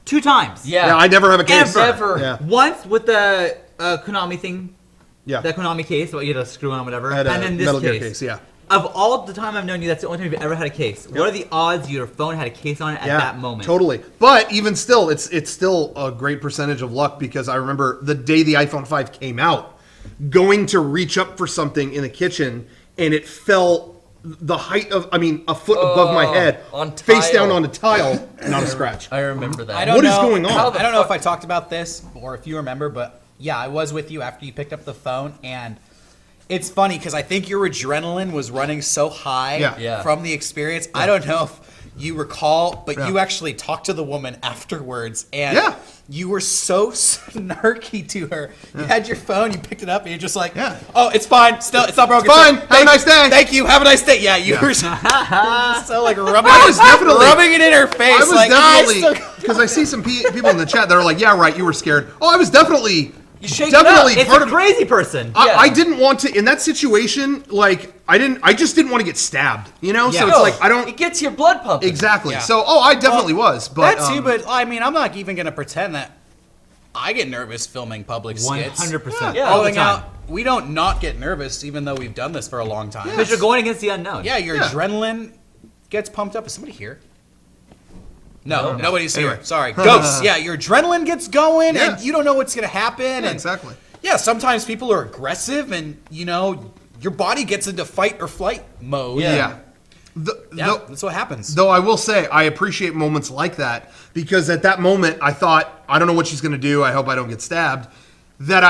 Speaker 3: 2 times.
Speaker 4: Yeah.
Speaker 5: Yeah, I never have a case.
Speaker 3: Ever.
Speaker 5: Yeah.
Speaker 3: Once with the Konami thing,
Speaker 5: Yeah.
Speaker 3: that Konami case, what you had to screw on, whatever,
Speaker 5: I had a
Speaker 3: and then this
Speaker 5: Metal Gear
Speaker 3: case.
Speaker 5: case. Yeah.
Speaker 3: Of all the time I've known you, that's the only time you've ever had a case. What are the odds your phone had a case on it at that moment?
Speaker 5: Totally. But even still, it's still a great percentage of luck because I remember the day the iPhone 5 came out, going to reach up for something in the kitchen and it fell the height of, a foot above my head,
Speaker 4: on
Speaker 5: face
Speaker 4: tile.
Speaker 5: down on a tile, not a scratch.
Speaker 4: I remember that.
Speaker 1: I don't
Speaker 5: What is
Speaker 1: know-
Speaker 5: going on?
Speaker 4: How the
Speaker 1: I don't know
Speaker 4: fuck-
Speaker 1: if I talked about this or if you remember, but yeah, I was with you after you picked up the phone, and it's funny because I think your adrenaline was running so high
Speaker 5: Yeah.
Speaker 1: from the experience. I don't know if you recall, but
Speaker 5: Yeah.
Speaker 1: you actually talked to the woman afterwards, and
Speaker 5: Yeah.
Speaker 1: you were so snarky to her. You had your phone, you picked it up, and you're just like,
Speaker 5: Yeah.
Speaker 1: "Oh, it's fine. Still, it's not broken.
Speaker 5: It's fine.
Speaker 1: Still,
Speaker 5: Have a nice day."
Speaker 1: Thank you. Have a nice day." Yeah, you were so like rubbing,
Speaker 5: I was definitely-
Speaker 1: rubbing it in her face.
Speaker 5: I was
Speaker 1: like,
Speaker 5: definitely, because I see some people in the chat that are like, yeah, right, you were scared. Oh, I was definitely,
Speaker 3: You shake
Speaker 5: definitely
Speaker 3: it up. It's
Speaker 5: part
Speaker 3: a
Speaker 5: of
Speaker 3: crazy person.
Speaker 5: I didn't want to, in that situation, like, I just didn't want to get stabbed, you know? So
Speaker 3: Yeah.
Speaker 5: it's like, I don't,
Speaker 4: It gets your blood pumping.
Speaker 5: exactly.
Speaker 1: Yeah.
Speaker 5: So, I definitely was, but.
Speaker 1: That too, but I mean, I'm not even gonna pretend that I get nervous filming public skits.
Speaker 3: 100%.
Speaker 4: Yeah,
Speaker 3: all the
Speaker 1: Going
Speaker 3: time.
Speaker 1: out, we don't not get nervous, even though we've done this for a long time.
Speaker 3: Because you're going against the unknown.
Speaker 1: Yeah, your adrenaline gets pumped up. Is somebody here? No, nobody's here.
Speaker 5: Anyway.
Speaker 1: Sorry. Ghosts. Yeah, your adrenaline gets going,
Speaker 5: Yeah.
Speaker 1: and you don't know what's going to happen.
Speaker 5: Yeah,
Speaker 1: and
Speaker 5: exactly.
Speaker 1: Yeah, sometimes people are aggressive, and, your body gets into fight or flight mode.
Speaker 5: Yeah.
Speaker 1: That's what happens.
Speaker 5: Though I will say, I appreciate moments like that because at that moment I thought, I don't know what she's going to do. I hope I don't get stabbed. That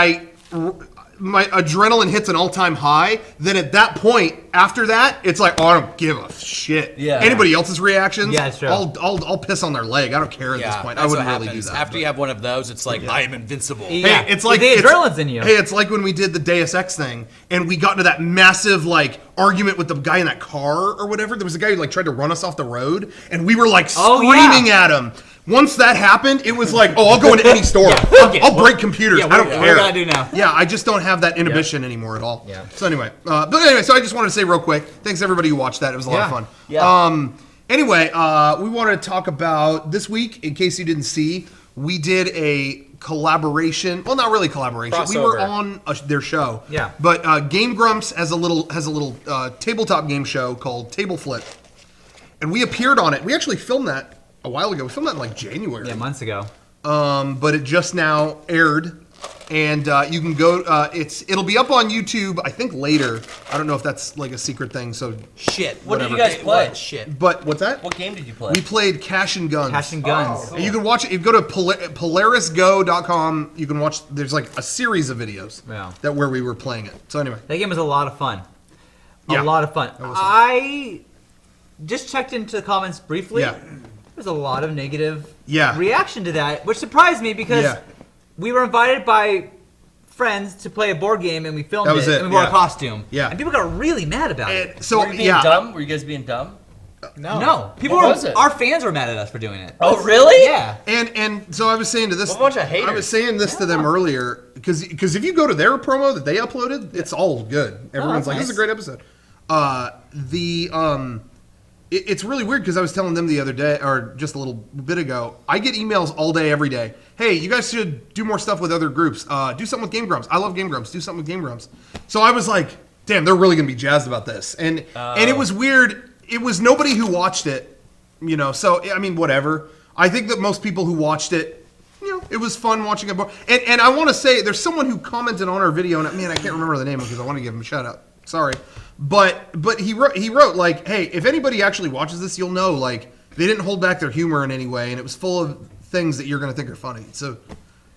Speaker 5: my adrenaline hits an all-time high. Then at that point, after that, it's like, oh, I don't give a shit.
Speaker 4: Yeah.
Speaker 5: Anybody else's reactions?
Speaker 3: Yeah, it's true.
Speaker 5: I'll piss on their leg. I don't care at this point. I wouldn't really do that.
Speaker 1: After you have one of those, it's like, I am invincible.
Speaker 3: Yeah.
Speaker 5: Hey, it's like
Speaker 3: the adrenaline's in you.
Speaker 5: Hey, it's like when we did the Deus Ex thing, and we got into that massive argument with the guy in that car or whatever. There was a guy who tried to run us off the road, and we were screaming at him. Once that happened, it was like, oh, I'll go into any store. I'll break computers. I don't care.
Speaker 3: What do I do now?
Speaker 5: Yeah, I just don't have that inhibition anymore at all.
Speaker 3: Yeah.
Speaker 5: So anyway, so I just wanted to say real quick, thanks everybody who watched that. It was a lot of fun.
Speaker 4: Yeah.
Speaker 5: Anyway, we wanted to talk about this week, in case you didn't see, we did a collaboration. Well, not really collaboration. We were on their show.
Speaker 3: Yeah.
Speaker 5: But Game Grumps has a little tabletop game show called Table Flip, and we appeared on it. We actually filmed that a while ago. We filmed that in January.
Speaker 3: Yeah, months ago.
Speaker 5: But it just now aired, and you can go. It'll be up on YouTube, I think later. I don't know if that's a secret thing. So
Speaker 1: Shit.
Speaker 4: What did you guys play?
Speaker 1: Shit.
Speaker 5: But what's that?
Speaker 4: What game did you play?
Speaker 5: We played Cash and Guns.
Speaker 3: Cash and Guns.
Speaker 5: And you can watch it. If you go to polarisgo.com, you can watch. There's a series of videos where we were playing it. So anyway,
Speaker 3: That game was a lot of fun.
Speaker 5: Yeah.
Speaker 3: A lot of fun. I just checked into the comments briefly.
Speaker 5: Yeah.
Speaker 3: There's a lot of negative
Speaker 5: Yeah.
Speaker 3: reaction to that, which surprised me because we were invited by friends to play a board game and we filmed
Speaker 5: That was it,
Speaker 3: and we wore
Speaker 5: yeah.
Speaker 3: a costume.
Speaker 5: Yeah.
Speaker 3: And people got really mad about it.
Speaker 5: So
Speaker 4: Were you being dumb? Were you guys being dumb?
Speaker 3: No. People
Speaker 4: What
Speaker 3: were,
Speaker 4: was it?
Speaker 3: our fans were mad at us for doing it.
Speaker 4: Oh, really?
Speaker 3: Yeah.
Speaker 5: And so I was saying to this,
Speaker 4: What a bunch of haters.
Speaker 5: I was saying this to them earlier because if you go to their promo that they uploaded, it's all good. Everyone's like,
Speaker 3: nice.
Speaker 5: this is a great episode. It's really weird because I was telling them the other day, or just a little bit ago, I get emails all day, every day. Hey, you guys should do more stuff with other groups. Do something with Game Grumps. I love Game Grumps. Do something with Game Grumps. So I was like, damn, they're really going to be jazzed about this. And it was weird. It was nobody who watched it, so, I mean, whatever. I think that most people who watched it, it was fun watching it. And I want to say, there's someone who commented on our video, and man, I can't remember the name because I want to give him a shout out. Sorry. But he wrote hey, if anybody actually watches this, you'll know they didn't hold back their humor in any way, and it was full of things that you're going to think are funny. So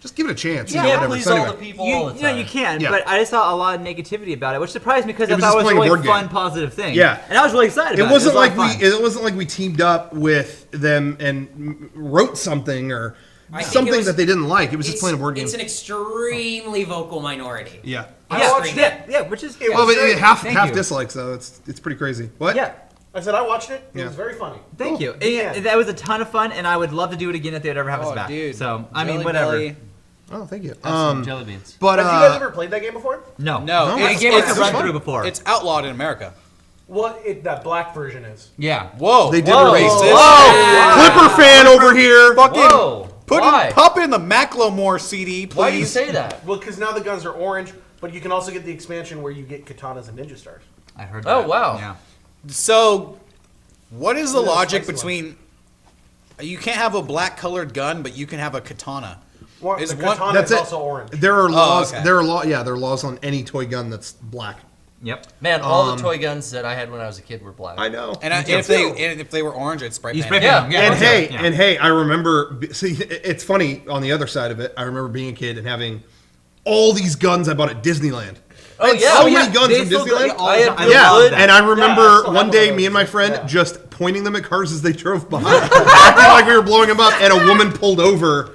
Speaker 5: just give it a chance.
Speaker 4: You can't please all the people all the time.
Speaker 3: You can,
Speaker 5: Yeah.
Speaker 3: but I just saw a lot of negativity about it, which surprised me because I
Speaker 5: was
Speaker 3: thought
Speaker 5: just
Speaker 3: it was a
Speaker 5: playing a
Speaker 3: really
Speaker 5: board game.
Speaker 3: fun, positive thing.
Speaker 5: Yeah.
Speaker 3: And I was really excited about it.
Speaker 5: It wasn't
Speaker 3: was a lot of fun.
Speaker 5: it wasn't like we teamed up with them and wrote something or
Speaker 6: I think
Speaker 5: something
Speaker 6: it was-
Speaker 5: that they didn't like. It was just
Speaker 6: It's-
Speaker 5: playing a board game.
Speaker 6: It's an extremely vocal minority.
Speaker 5: Yeah.
Speaker 3: Yeah, which is
Speaker 5: Well, but half
Speaker 3: Thank you.
Speaker 5: dislikes though. It's pretty crazy. What?
Speaker 3: Yeah.
Speaker 7: I said I watched it. It
Speaker 5: Yeah.
Speaker 7: was very funny.
Speaker 3: Thank you.
Speaker 7: Yeah.
Speaker 3: That was a ton of fun, and I would love to do it again if they would ever have us back.
Speaker 1: Dude.
Speaker 3: So, I mean,
Speaker 1: Jelly
Speaker 3: whatever.
Speaker 1: Belly.
Speaker 5: Oh, thank you.
Speaker 4: Some jelly beans.
Speaker 5: But
Speaker 7: Have you guys ever played that game before?
Speaker 3: No.
Speaker 1: No,
Speaker 3: I
Speaker 1: it's-
Speaker 3: gave it
Speaker 1: it's
Speaker 3: a run
Speaker 5: fun.
Speaker 3: through before.
Speaker 1: It's outlawed in America.
Speaker 7: Well, that black version is.
Speaker 3: yeah.
Speaker 1: Whoa.
Speaker 5: They did
Speaker 1: whoa,
Speaker 5: release
Speaker 1: racist.
Speaker 5: it. Clipper fan over here.
Speaker 1: Fucking
Speaker 4: Whoa. Why?
Speaker 1: pop in the Macklemore CD, please.
Speaker 4: Why do you say that?
Speaker 7: Well, because now the guns are orange, but you can also get the expansion where you get katanas and ninja stars.
Speaker 3: I heard
Speaker 4: Oh,
Speaker 3: that.
Speaker 4: wow.
Speaker 3: Yeah.
Speaker 1: So, what is the
Speaker 7: Yeah,
Speaker 1: logic
Speaker 7: spicy
Speaker 1: between? You can't have a black colored gun, but you can have a katana.
Speaker 7: Well,
Speaker 1: Is
Speaker 7: the
Speaker 1: one-
Speaker 7: katana
Speaker 5: That's
Speaker 7: is
Speaker 5: it.
Speaker 7: also orange.
Speaker 5: There are laws.
Speaker 1: okay.
Speaker 5: There are laws on any toy gun that's black.
Speaker 3: Yep.
Speaker 4: Man, all the toy guns that I had when I was a kid were black.
Speaker 5: know.
Speaker 1: And if they were orange, I'd spray
Speaker 3: You
Speaker 1: paint.
Speaker 3: spray
Speaker 1: it.
Speaker 3: paint them. Yeah.
Speaker 5: And hey, I remember. See, it's funny on the other side of it. I remember being a kid and having all these guns I bought at Disneyland.
Speaker 4: Oh,
Speaker 5: I had
Speaker 4: yeah.
Speaker 5: so
Speaker 4: Oh,
Speaker 5: many
Speaker 3: yeah.
Speaker 5: guns
Speaker 3: They
Speaker 5: from
Speaker 3: still go-
Speaker 5: Disneyland.
Speaker 3: yeah, all
Speaker 4: I
Speaker 3: the
Speaker 4: had
Speaker 3: time.
Speaker 4: blue
Speaker 5: Yeah,
Speaker 3: love that.
Speaker 5: and I
Speaker 7: Yeah, I
Speaker 5: remember
Speaker 7: still have
Speaker 5: one
Speaker 7: one
Speaker 5: day,
Speaker 7: of
Speaker 5: me and my
Speaker 7: those.
Speaker 5: friend
Speaker 7: Yeah.
Speaker 5: just pointing them at cars as they drove by, acting like we were blowing them up, and a woman pulled over,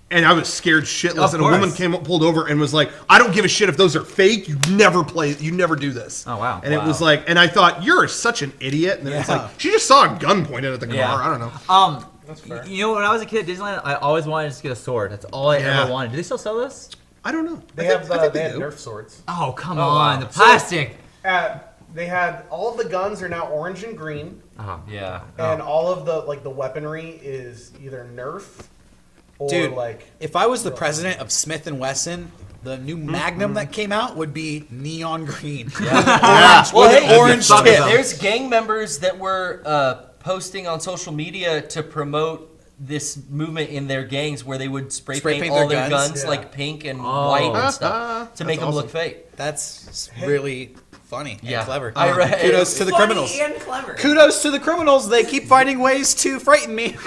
Speaker 5: and I was scared shitless,
Speaker 3: Of
Speaker 5: and a woman
Speaker 3: course.
Speaker 5: pulled over and was like, "I don't give a shit if those are fake. You never do this."
Speaker 3: Oh, wow.
Speaker 5: And it was like, and I thought, you're such an idiot, and then it's like, she just saw a gun pointed at the car.
Speaker 3: Yeah.
Speaker 5: I don't know.
Speaker 7: That's fair.
Speaker 3: You know, when I was a kid at Disneyland, I always wanted to just get a sword. That's all I
Speaker 5: Yeah.
Speaker 3: ever wanted. Do they still sell this?
Speaker 5: I don't know.
Speaker 7: They
Speaker 5: I think-
Speaker 7: have
Speaker 5: I think
Speaker 7: they had
Speaker 5: do.
Speaker 7: Nerf swords.
Speaker 3: Oh, come
Speaker 4: Oh,
Speaker 3: on.
Speaker 4: wow.
Speaker 3: The plastic.
Speaker 7: They had all of the guns are now orange and green,
Speaker 4: Yeah.
Speaker 7: and all of the weaponry is either Nerf or
Speaker 1: Dude,
Speaker 7: like
Speaker 1: if I was the president of Smith & Wesson, the new Magnum that came out would be neon green. Orange,
Speaker 4: Well,
Speaker 1: with
Speaker 4: hey,
Speaker 1: an orange tip.
Speaker 4: there's gang members that were posting on social media to promote this movement in their gangs where they would spray paint all their guns like pink and white and stuff to make them look fake.
Speaker 1: That's really funny and clever.
Speaker 4: Kudos
Speaker 1: to the criminals.
Speaker 6: and clever.
Speaker 1: Kudos to the criminals. They keep finding ways to frighten me.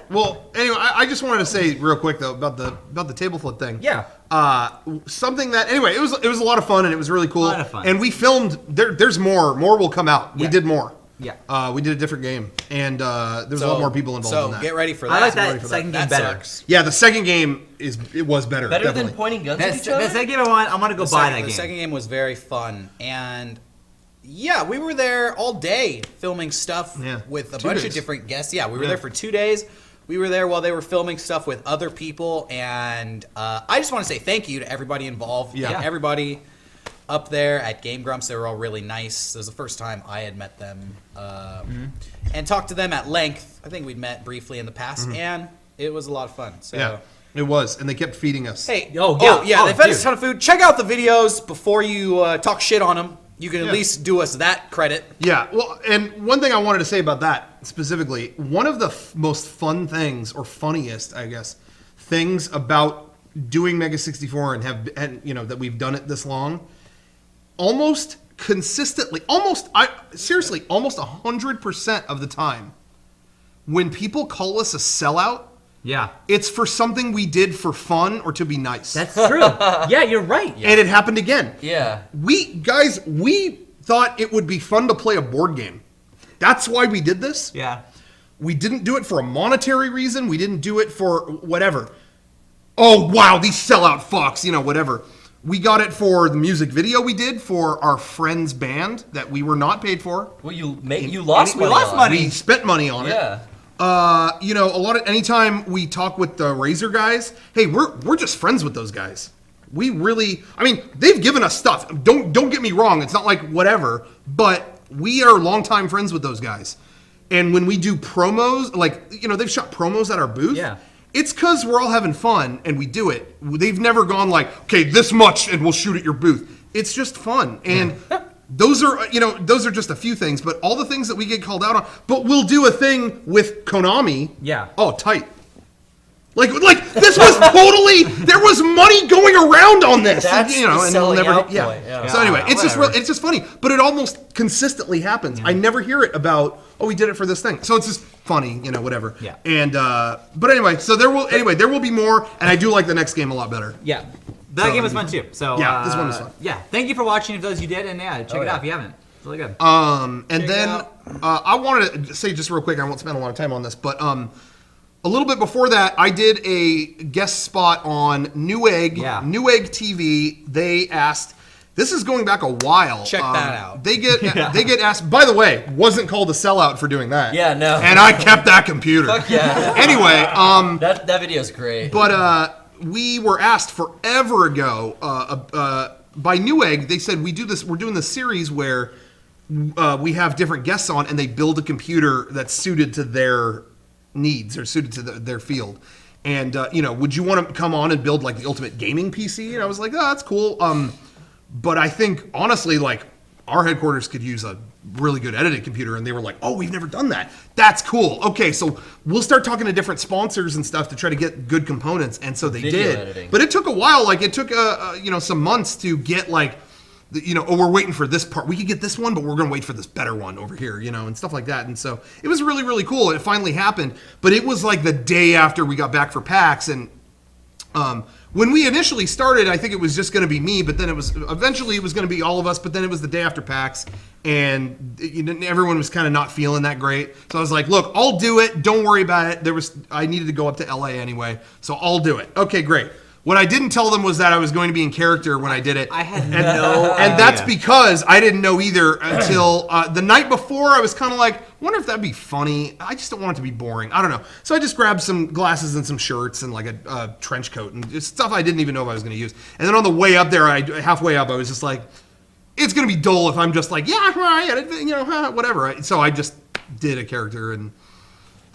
Speaker 5: Well, anyway, I just wanted to say real quick though about the table flip thing.
Speaker 3: Yeah.
Speaker 5: Something that anyway, it was a lot of fun and it was really cool.
Speaker 3: A lot of fun.
Speaker 5: And we filmed. There's more. More will come out. We
Speaker 3: Yeah.
Speaker 5: did more.
Speaker 3: Yeah.
Speaker 5: We did a different game, and there's a lot more people involved in that.
Speaker 1: So get ready for that.
Speaker 3: I like
Speaker 1: Get ready
Speaker 3: that
Speaker 1: for
Speaker 3: second game
Speaker 1: That
Speaker 3: better.
Speaker 1: sucks.
Speaker 5: Yeah, the second game was better.
Speaker 4: Better
Speaker 5: definitely.
Speaker 4: than pointing guns at
Speaker 3: That
Speaker 4: each other?
Speaker 3: second game I'm gonna go buy that
Speaker 1: The
Speaker 3: game.
Speaker 1: second game was very fun, and yeah, we were there all day filming stuff with a
Speaker 5: 2
Speaker 1: bunch
Speaker 5: days.
Speaker 1: of different guests. Yeah, we were there for 2 days. We were there while they were filming stuff with other people, and I just want to say thank you to everybody involved.
Speaker 5: Yeah.
Speaker 1: Everybody up there at Game Grumps, they were all really nice. It was the first time I had met them and talked to them at length. I think we'd met briefly in the past, and it was a lot of fun. So.
Speaker 5: Yeah, it was, and they kept feeding us.
Speaker 1: Hey,
Speaker 3: Oh, yeah.
Speaker 1: they fed us
Speaker 3: Dude.
Speaker 1: a ton of food. Check out the videos before you talk shit on them. You can at least do us that credit.
Speaker 5: Yeah, well, and one thing I wanted to say about that specifically, one of the most fun things, or funniest, I guess, things about doing Mega64 and you know that we've done it this long, almost consistently, seriously, almost 100% of the time, when people call us a sellout,
Speaker 3: Yeah.
Speaker 5: it's for something we did for fun or to be nice.
Speaker 3: That's true. Yeah, you're right.
Speaker 5: And it happened again.
Speaker 4: Yeah.
Speaker 5: We thought it would be fun to play a board game. That's why we did this.
Speaker 3: Yeah.
Speaker 5: We didn't do it for a monetary reason. We didn't do it for whatever. Oh, wow, these sellout fucks, you know, whatever. We got it for the music video we did for our friend's band that we were not paid for.
Speaker 4: Well, you lost money.
Speaker 3: We lost
Speaker 4: on.
Speaker 3: money.
Speaker 5: We spent money on it.
Speaker 4: Yeah.
Speaker 5: You know, anytime we talk with the Razor guys, hey, we're just friends with those guys. We really, I mean, they've given us stuff. Don't get me wrong. It's not like whatever, but we are longtime friends with those guys. And when we do promos, like, you know, they've shot promos at our booth.
Speaker 3: Yeah.
Speaker 5: It's because we're all having fun and we do it. They've never gone like, okay, this much and we'll shoot at your booth. It's just fun. And those are just a few things, but all the things that we get called out on, but we'll do a thing with Konami.
Speaker 3: Yeah.
Speaker 5: Oh, tight. Like this was totally, there was money going around on this.
Speaker 4: That's
Speaker 5: you know,
Speaker 4: the
Speaker 5: and we'll
Speaker 4: selling
Speaker 5: never,
Speaker 4: out
Speaker 5: yeah.
Speaker 4: point, yeah.
Speaker 5: So anyway, it's
Speaker 3: whatever.
Speaker 5: it's just funny, but it almost consistently happens. I never hear it about, oh, we did it for this thing. So it's just funny, you know, whatever.
Speaker 3: Yeah.
Speaker 5: And but anyway, so there will be more, and I do like the next game a lot better.
Speaker 3: Yeah. That game was fun too. So
Speaker 5: Yeah, this one was fun.
Speaker 3: Yeah. Thank you for watching. If those you did, and check it out if you haven't. It's really good.
Speaker 5: And then I wanted to say just real quick, I won't spend a lot of time on this, but a little bit before that, I did a guest spot on Newegg, Newegg TV. They asked, this is going back a while.
Speaker 1: Check that out.
Speaker 5: They get asked. By the way, wasn't called a sellout for doing that.
Speaker 4: Yeah, no.
Speaker 5: And I kept that computer.
Speaker 4: Fuck yeah.
Speaker 5: Anyway,
Speaker 4: that video's great.
Speaker 5: but we were asked forever ago by Newegg. They said we're doing this series where we have different guests on, and they build a computer that's suited to their needs or suited to their field. And you know, would you want to come on and build like the ultimate gaming PC? And I was like, oh, that's cool. But I think honestly, like, our headquarters could use a really good editing computer, and they were like, oh, we've never done that. That's cool. Okay, so we'll start talking to different sponsors and stuff to try to get good components. And so they
Speaker 4: Video
Speaker 5: did.
Speaker 4: editing.
Speaker 5: But it took a while. Like, it took you know, some months to get like, you know, oh, we're waiting for this part. We could get this one, but we're going to wait for this better one over here, you know, and stuff like that. And so it was really, really cool. It finally happened. But it was like the day after we got back for PAX. And when we initially started, I think it was just going to be me, but then eventually it was going to be all of us, but then it was the day after PAX, and everyone was kind of not feeling that great. So I was like, look, I'll do it. Don't worry about it. I needed to go up to LA anyway, so I'll do it. Okay, great. What I didn't tell them was that I was going to be in character when I did it.
Speaker 3: I had no idea.
Speaker 5: And that's because I didn't know either until the night before. I was kind of like, wonder if that'd be funny. I just don't want it to be boring. I don't know. So I just grabbed some glasses and some shirts and like a trench coat and just stuff I didn't even know if I was going to use. And then on the way up there, halfway up, I was just like, it's going to be dull if I'm just like, yeah, right, you know, whatever. So I just did a character, and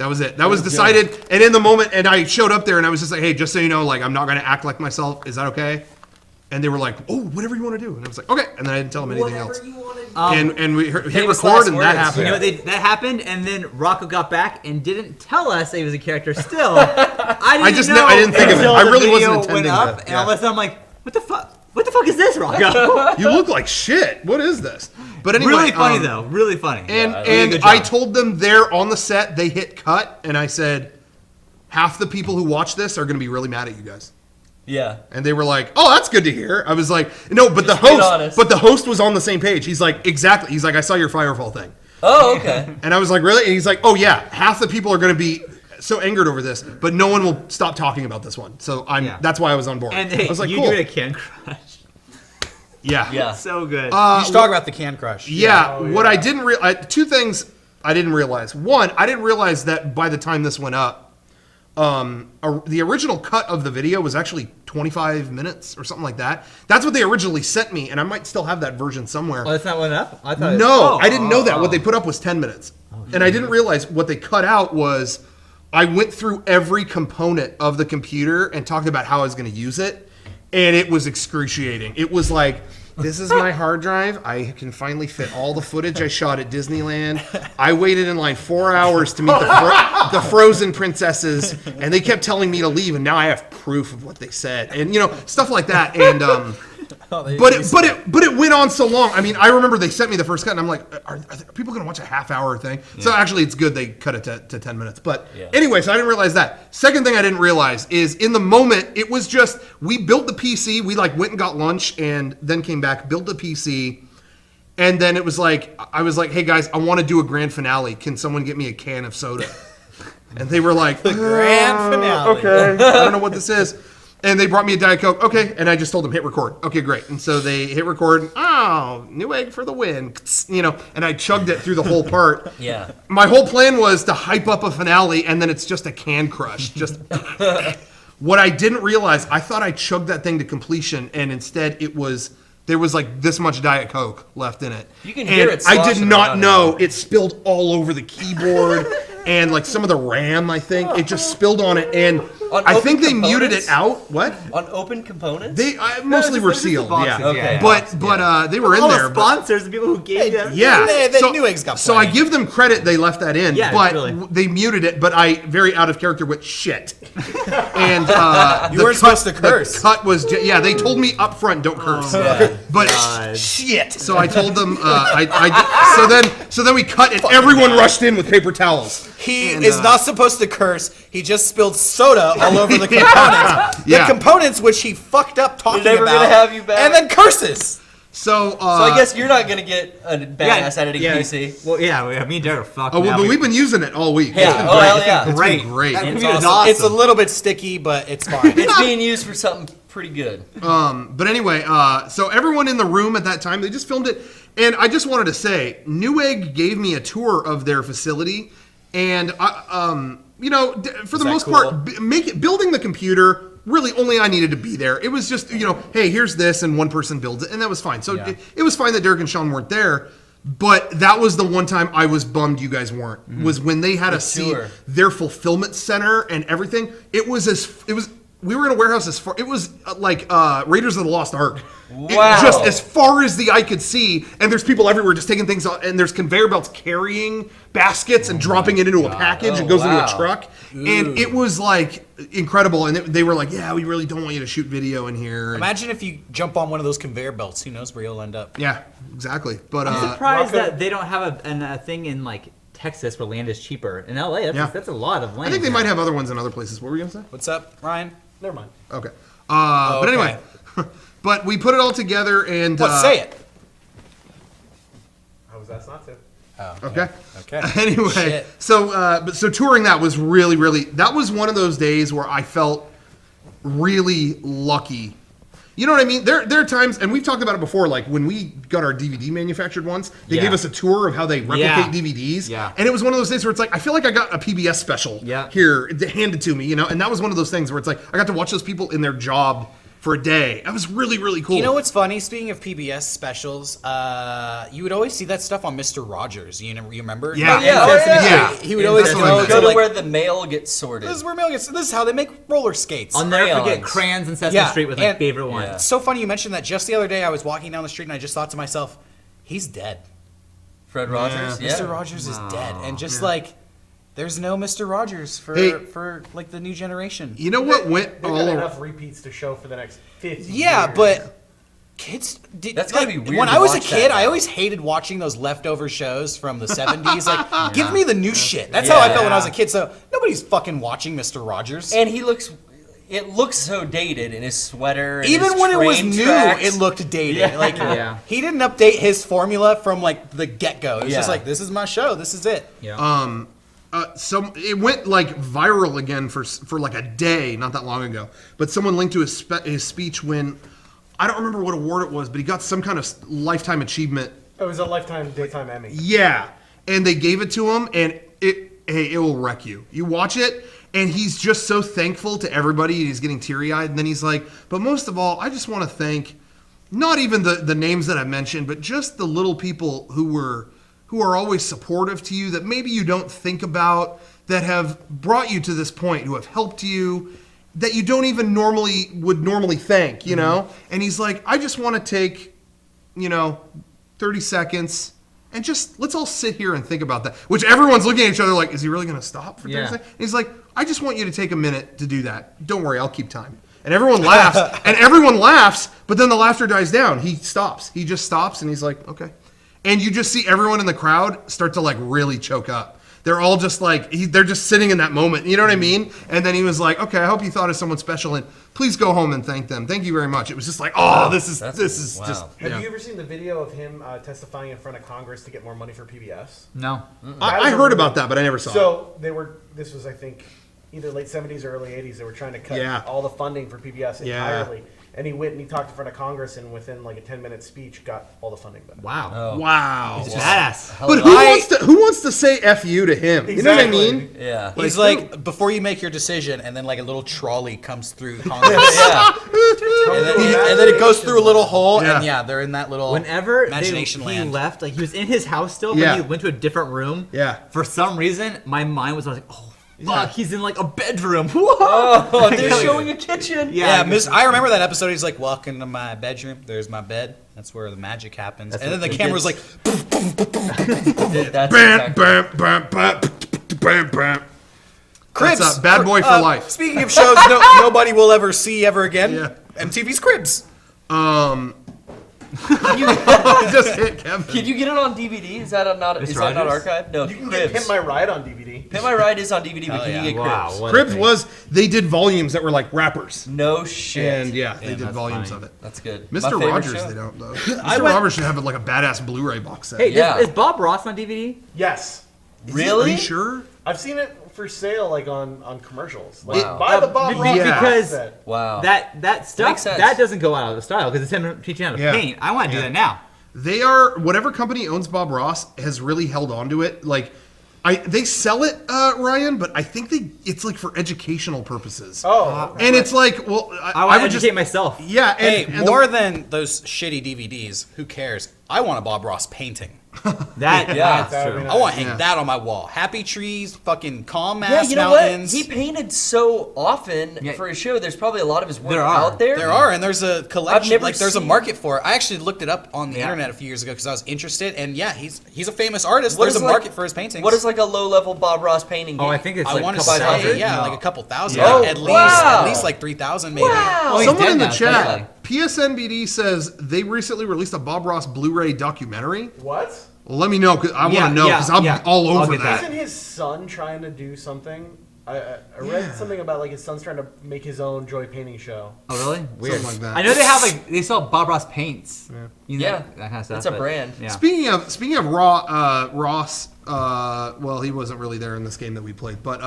Speaker 5: That was it. That was decided. And in the moment, and I showed up there and I was just like, hey, just so you know, like, I'm not going to act like myself. Is that okay? And they were like, oh, whatever you want to do. And I was like, okay. And then I didn't tell them anything else. And we hit record and that happened.
Speaker 3: You know, that happened, and then Rocco got back and didn't tell us that he was a character still. I didn't think of it. I really wasn't intending that. And all of a sudden I'm like, what the fuck? What the fuck is this, Rocco?
Speaker 5: You look like shit. What is this? But anyway,
Speaker 3: really funny though. Really funny.
Speaker 5: And I told them there on the set, they hit cut, and I said, half the people who watch this are going to be really mad at you guys.
Speaker 4: Yeah.
Speaker 5: And they were like, "Oh, that's good to hear." I was like, "No, but the host was on the same page." He's like, "Exactly." He's like, "I saw your Firefall thing."
Speaker 4: Oh, okay.
Speaker 5: And I was like, "Really?" And he's like, "Oh yeah, half the people are going to be so angered over this, but no one will stop talking about this one." So that's why I was on board.
Speaker 3: And
Speaker 5: I was like,
Speaker 3: you
Speaker 5: cool.
Speaker 3: do a Can Crush.
Speaker 5: Yeah.
Speaker 3: So good.
Speaker 1: You should talk about the Can Crush.
Speaker 5: Yeah. What I didn't realize, two things I didn't realize. One, I didn't realize that by the time this went up, the original cut of the video was actually 25 minutes or something like that. That's what they originally sent me, and I might still have that version somewhere.
Speaker 3: Oh, that's not went up? I thought
Speaker 5: I didn't know that. What they put up was 10 minutes. And I didn't realize what they cut out was I went through every component of the computer and talked about how I was going to use it, and it was excruciating. It was like, this is my hard drive. I can finally fit all the footage I shot at Disneyland. I waited in line 4 hours to meet the Frozen princesses, and they kept telling me to leave, and now I have proof of what they said, and stuff like that. And but it went on so long. I mean, I remember they sent me the first cut, and I'm like, are people going to watch a half-hour thing? Yeah. So actually, it's good they cut it to 10 minutes. But anyway, so I didn't realize that. Second thing I didn't realize is in the moment, it was just we built the PC. We went and got lunch, and then came back, built the PC, and then it was like I was like, hey guys, I want to do a grand finale. Can someone get me a can of soda? And they were like,
Speaker 1: the grand finale.
Speaker 5: Okay, I don't know what this is. And they brought me a Diet Coke. Okay. And I just told them, hit record. Okay, great. And so they hit record. Oh, Newegg for the win. And I chugged it through the whole part.
Speaker 4: Yeah.
Speaker 5: My whole plan was to hype up a finale, and then it's just a Can Crush. Just what I didn't realize, I thought I chugged that thing to completion, and instead there was like this much Diet Coke left in it.
Speaker 4: You can hear it.
Speaker 5: I did not know it spilled all over the keyboard and like some of the RAM, I think. It just spilled on it, and I think they muted it out. What?
Speaker 4: On open components?
Speaker 5: They mostly were sealed,
Speaker 3: boxes,
Speaker 4: Okay.
Speaker 5: But they were in
Speaker 3: all
Speaker 5: there.
Speaker 3: the sponsors, the people who gave them.
Speaker 5: Yeah.
Speaker 1: Newegg's got
Speaker 5: so I give them credit, they left that in,
Speaker 3: Yeah,
Speaker 5: but
Speaker 3: really.
Speaker 5: they muted it, but I, very out of character, went shit. And
Speaker 1: you weren't supposed to curse.
Speaker 5: The cut was, they told me up front, don't curse. But
Speaker 1: shit.
Speaker 5: So I told them, so then we cut and everyone rushed in with paper towels.
Speaker 1: He is not supposed to curse. He just spilled soda all over the components. The components which he fucked up talking
Speaker 4: They're never
Speaker 1: about.
Speaker 4: gonna have you back.
Speaker 1: And then curses.
Speaker 5: So
Speaker 4: I guess you're not gonna get a badass editing PC.
Speaker 3: Well, yeah, me and Derek are fucked.
Speaker 5: But we've been using it all week.
Speaker 4: Yeah. Oh hell yeah.
Speaker 5: It's been great.
Speaker 3: It's
Speaker 1: awesome.
Speaker 3: awesome.
Speaker 1: It's a little bit sticky, but it's fine.
Speaker 4: It's being used for something pretty good.
Speaker 5: But anyway, so everyone in the room at that time, they just filmed it. And I just wanted to say, Newegg gave me a tour of their facility. And, for the most part, building the computer, really only I needed to be there. It was just, hey, here's this, and one person builds it, and that was fine. So it was fine that Derek and Sean weren't there. But that was the one time I was bummed you guys weren't. Was when they had to see their fulfillment center and everything. We were in a warehouse as far. It was like Raiders of the Lost Ark.
Speaker 4: Wow!
Speaker 5: Just as far as the eye could see, and there's people everywhere just taking things out, and there's conveyor belts carrying baskets and dropping it into a package. It goes into a truck, and it was like incredible. And they were like, "Yeah, we really don't want you to shoot video in here."
Speaker 1: Imagine if you jump on one of those conveyor belts. Who knows where you'll end up?
Speaker 5: Yeah, exactly. But
Speaker 3: I'm surprised that they don't have a thing in like Texas where land is cheaper. In LA, that's a lot of land.
Speaker 5: I think they might have other ones in other places. What were you gonna say?
Speaker 1: What's up, Ryan?
Speaker 7: Never mind.
Speaker 5: Okay. But anyway, but we put it all together and.
Speaker 1: Say it.
Speaker 7: I was asked not to.
Speaker 1: Oh,
Speaker 5: okay.
Speaker 1: Okay.
Speaker 5: Anyway,
Speaker 1: Shit.
Speaker 5: so touring that was really, that was one of those days where I felt really lucky. You know what I mean? There are times, and we've talked about it before, like when we got our DVD manufactured once, they gave us a tour of how they replicate DVDs.
Speaker 3: Yeah.
Speaker 5: And it was one of those days where it's like, I feel like I got a PBS special here handed to me, and that was one of those things where it's like, I got to watch those people in their job for a day. That was really, really cool.
Speaker 1: You know what's funny? Speaking of PBS specials, you would always see that stuff on Mr. Rogers. You remember?
Speaker 5: Yeah.
Speaker 1: He would always
Speaker 4: go to where the mail gets sorted.
Speaker 1: This is where mail gets. This is how they make roller skates.
Speaker 3: I'll never forget crayons and Sesame Street was my favorite one.
Speaker 1: It's so funny you mentioned that. Just the other day, I was walking down the street and I just thought to myself, he's dead.
Speaker 4: Fred Rogers?
Speaker 1: Yeah. Mr. Rogers is dead. And just like, there's no Mr. Rogers for like the new generation.
Speaker 5: You know what went
Speaker 7: They've
Speaker 5: all
Speaker 7: got
Speaker 5: over?
Speaker 7: enough repeats to show for the next 50 years.
Speaker 1: Yeah, but kids did.
Speaker 4: That's gotta be weird
Speaker 1: When
Speaker 4: to
Speaker 1: I was a
Speaker 4: watch
Speaker 1: kid,
Speaker 4: that
Speaker 1: I
Speaker 4: now.
Speaker 1: always hated watching those leftover shows from the 70s. Like, give me the new shit. That's how I felt when I was a kid. So nobody's fucking watching Mr. Rogers.
Speaker 4: And it looks so dated in his sweater. And
Speaker 1: Even
Speaker 4: his
Speaker 1: when it was
Speaker 4: train
Speaker 1: new,
Speaker 4: tracks.
Speaker 1: it looked dated.
Speaker 4: Yeah.
Speaker 1: Like he didn't update his formula from like the get-go. It was just
Speaker 4: Yeah.
Speaker 1: like, this is my show. This is it.
Speaker 3: Yeah.
Speaker 5: It went like viral again for like a day, not that long ago. But someone linked to his speech when I don't remember what award it was, but he got some kind of lifetime achievement.
Speaker 7: It was a Lifetime Daytime Emmy.
Speaker 5: Yeah, and they gave it to him, and it will wreck you. You watch it, and he's just so thankful to everybody. He's getting teary-eyed, and then he's like, but most of all, I just want to thank not even the names that I mentioned, but just the little people who are always supportive to you that maybe you don't think about, that have brought you to this point, who have helped you, that you don't even would normally thank, you know? And he's like, I just want to take, 30 seconds and just let's all sit here and think about that. Which everyone's looking at each other like, is he really going to stop for 30 seconds? And he's like, I just want you to take a minute to do that. Don't worry, I'll keep time. And everyone laughs, but then the laughter dies down. He stops. He just stops and he's like, okay. And you just see everyone in the crowd start to like really choke up. They're all just like, they're just sitting in that moment. You know what I mean? And then he was like, okay, I hope you thought of someone special and please go home and thank them. Thank you very much. It was just like, oh, this is
Speaker 4: wow.
Speaker 5: just.
Speaker 7: Have you ever seen the video of him testifying in front of Congress to get more money for PBS?
Speaker 3: No.
Speaker 5: I heard about that, but I never saw it.
Speaker 7: So this was, I think, either late 70s or early 80s. They were trying to cut all the funding for PBS entirely. And he went and he talked in front of Congress, and within like a 10-minute speech, got all the funding back.
Speaker 3: Wow.
Speaker 4: Oh.
Speaker 5: Wow.
Speaker 3: He's badass.
Speaker 5: But who wants to say F you to him?
Speaker 7: Exactly.
Speaker 5: You know what I mean?
Speaker 4: Yeah.
Speaker 1: He's like, before you make your decision, and then like a little trolley comes through Congress. And then it goes through a little hole, and they're in that little
Speaker 3: Whenever
Speaker 1: imagination
Speaker 3: he
Speaker 1: land.
Speaker 3: left, like he was in his house still, but he went to a different room.
Speaker 5: Yeah.
Speaker 3: For some reason, my mind was like, oh, fuck, he's in like a bedroom.
Speaker 4: Oh, they're showing a kitchen.
Speaker 1: Yeah, I remember that episode. He's like, walk into my bedroom. There's my bed. That's where the magic happens. And then the camera's like, Cribs.
Speaker 5: That's Bad Boy for Life.
Speaker 1: Speaking of shows nobody will ever see ever again, MTV's Cribs.
Speaker 5: Just hit Kevin.
Speaker 4: Can you get it on DVD? Is that not archived? No,
Speaker 7: You can get Pimp My Ride on DVD.
Speaker 4: Pimp My Ride is on DVD, but can you get Cribs?
Speaker 5: Cribs they did volumes that were like rappers.
Speaker 4: No shit.
Speaker 5: And they did volumes of it.
Speaker 4: That's good.
Speaker 5: Mr. Rogers, they don't though. Mr. Rogers should have like a badass Blu-ray box set.
Speaker 3: Hey, is Bob Ross on DVD?
Speaker 7: Yes.
Speaker 4: Really?
Speaker 5: Are you sure?
Speaker 7: I've seen it for sale, like on commercials. Like,
Speaker 4: Wow.
Speaker 7: buy the Bob Ross
Speaker 3: Because
Speaker 7: set.
Speaker 3: that stuff
Speaker 4: Makes sense.
Speaker 3: that doesn't go out of the style because it's him teaching how to paint. I want to do that now.
Speaker 5: They are whatever company owns Bob Ross has really held on to it. Like, they sell it, Ryan, but I think it's like for educational purposes.
Speaker 7: Oh,
Speaker 5: and it's like, well,
Speaker 3: I want to educate myself.
Speaker 5: Yeah,
Speaker 1: And more than those shitty DVDs, who cares? I want a Bob Ross painting.
Speaker 3: That's true.
Speaker 7: Nice.
Speaker 1: I want to hang that on my wall. Happy trees, fucking calm
Speaker 4: Yeah,
Speaker 1: ass
Speaker 4: you know
Speaker 1: mountains.
Speaker 4: what? He painted so often for his show. There's probably a lot of his work
Speaker 3: There are.
Speaker 4: out there.
Speaker 1: There are, and there's a collection.
Speaker 4: never
Speaker 1: Like, there's a
Speaker 4: seen-
Speaker 1: market for it. I actually looked it up on the internet a few years ago because I was interested. And yeah, he's a famous artist.
Speaker 4: What
Speaker 1: There's
Speaker 4: is
Speaker 1: a market for his paintings.
Speaker 4: What is like a low-level Bob Ross painting?
Speaker 3: Oh, I think it's
Speaker 1: I
Speaker 3: like
Speaker 1: want to
Speaker 3: a couple
Speaker 1: say,
Speaker 3: thousand.
Speaker 1: like a couple thousand.
Speaker 4: Yeah. Oh,
Speaker 1: at
Speaker 4: wow.
Speaker 1: least like 3,000 maybe.
Speaker 4: Wow.
Speaker 3: he's
Speaker 5: Someone
Speaker 3: dead
Speaker 5: in the
Speaker 3: now,
Speaker 5: chat,
Speaker 3: apparently.
Speaker 5: PSNBD says they recently released a Bob Ross Blu-ray documentary.
Speaker 7: what?
Speaker 5: Well, let me know, because I want to know, because I'm all over that.
Speaker 7: Isn't his son trying to do something? I read something about like his son's trying to make his own Joy painting show.
Speaker 3: Oh, really? Weird.
Speaker 5: Something like that.
Speaker 3: I know they sell Bob Ross paints. You know, that kind of stuff.
Speaker 4: It's a brand.
Speaker 3: Yeah.
Speaker 5: Speaking of Ross, well, he wasn't really there in this game that we played, but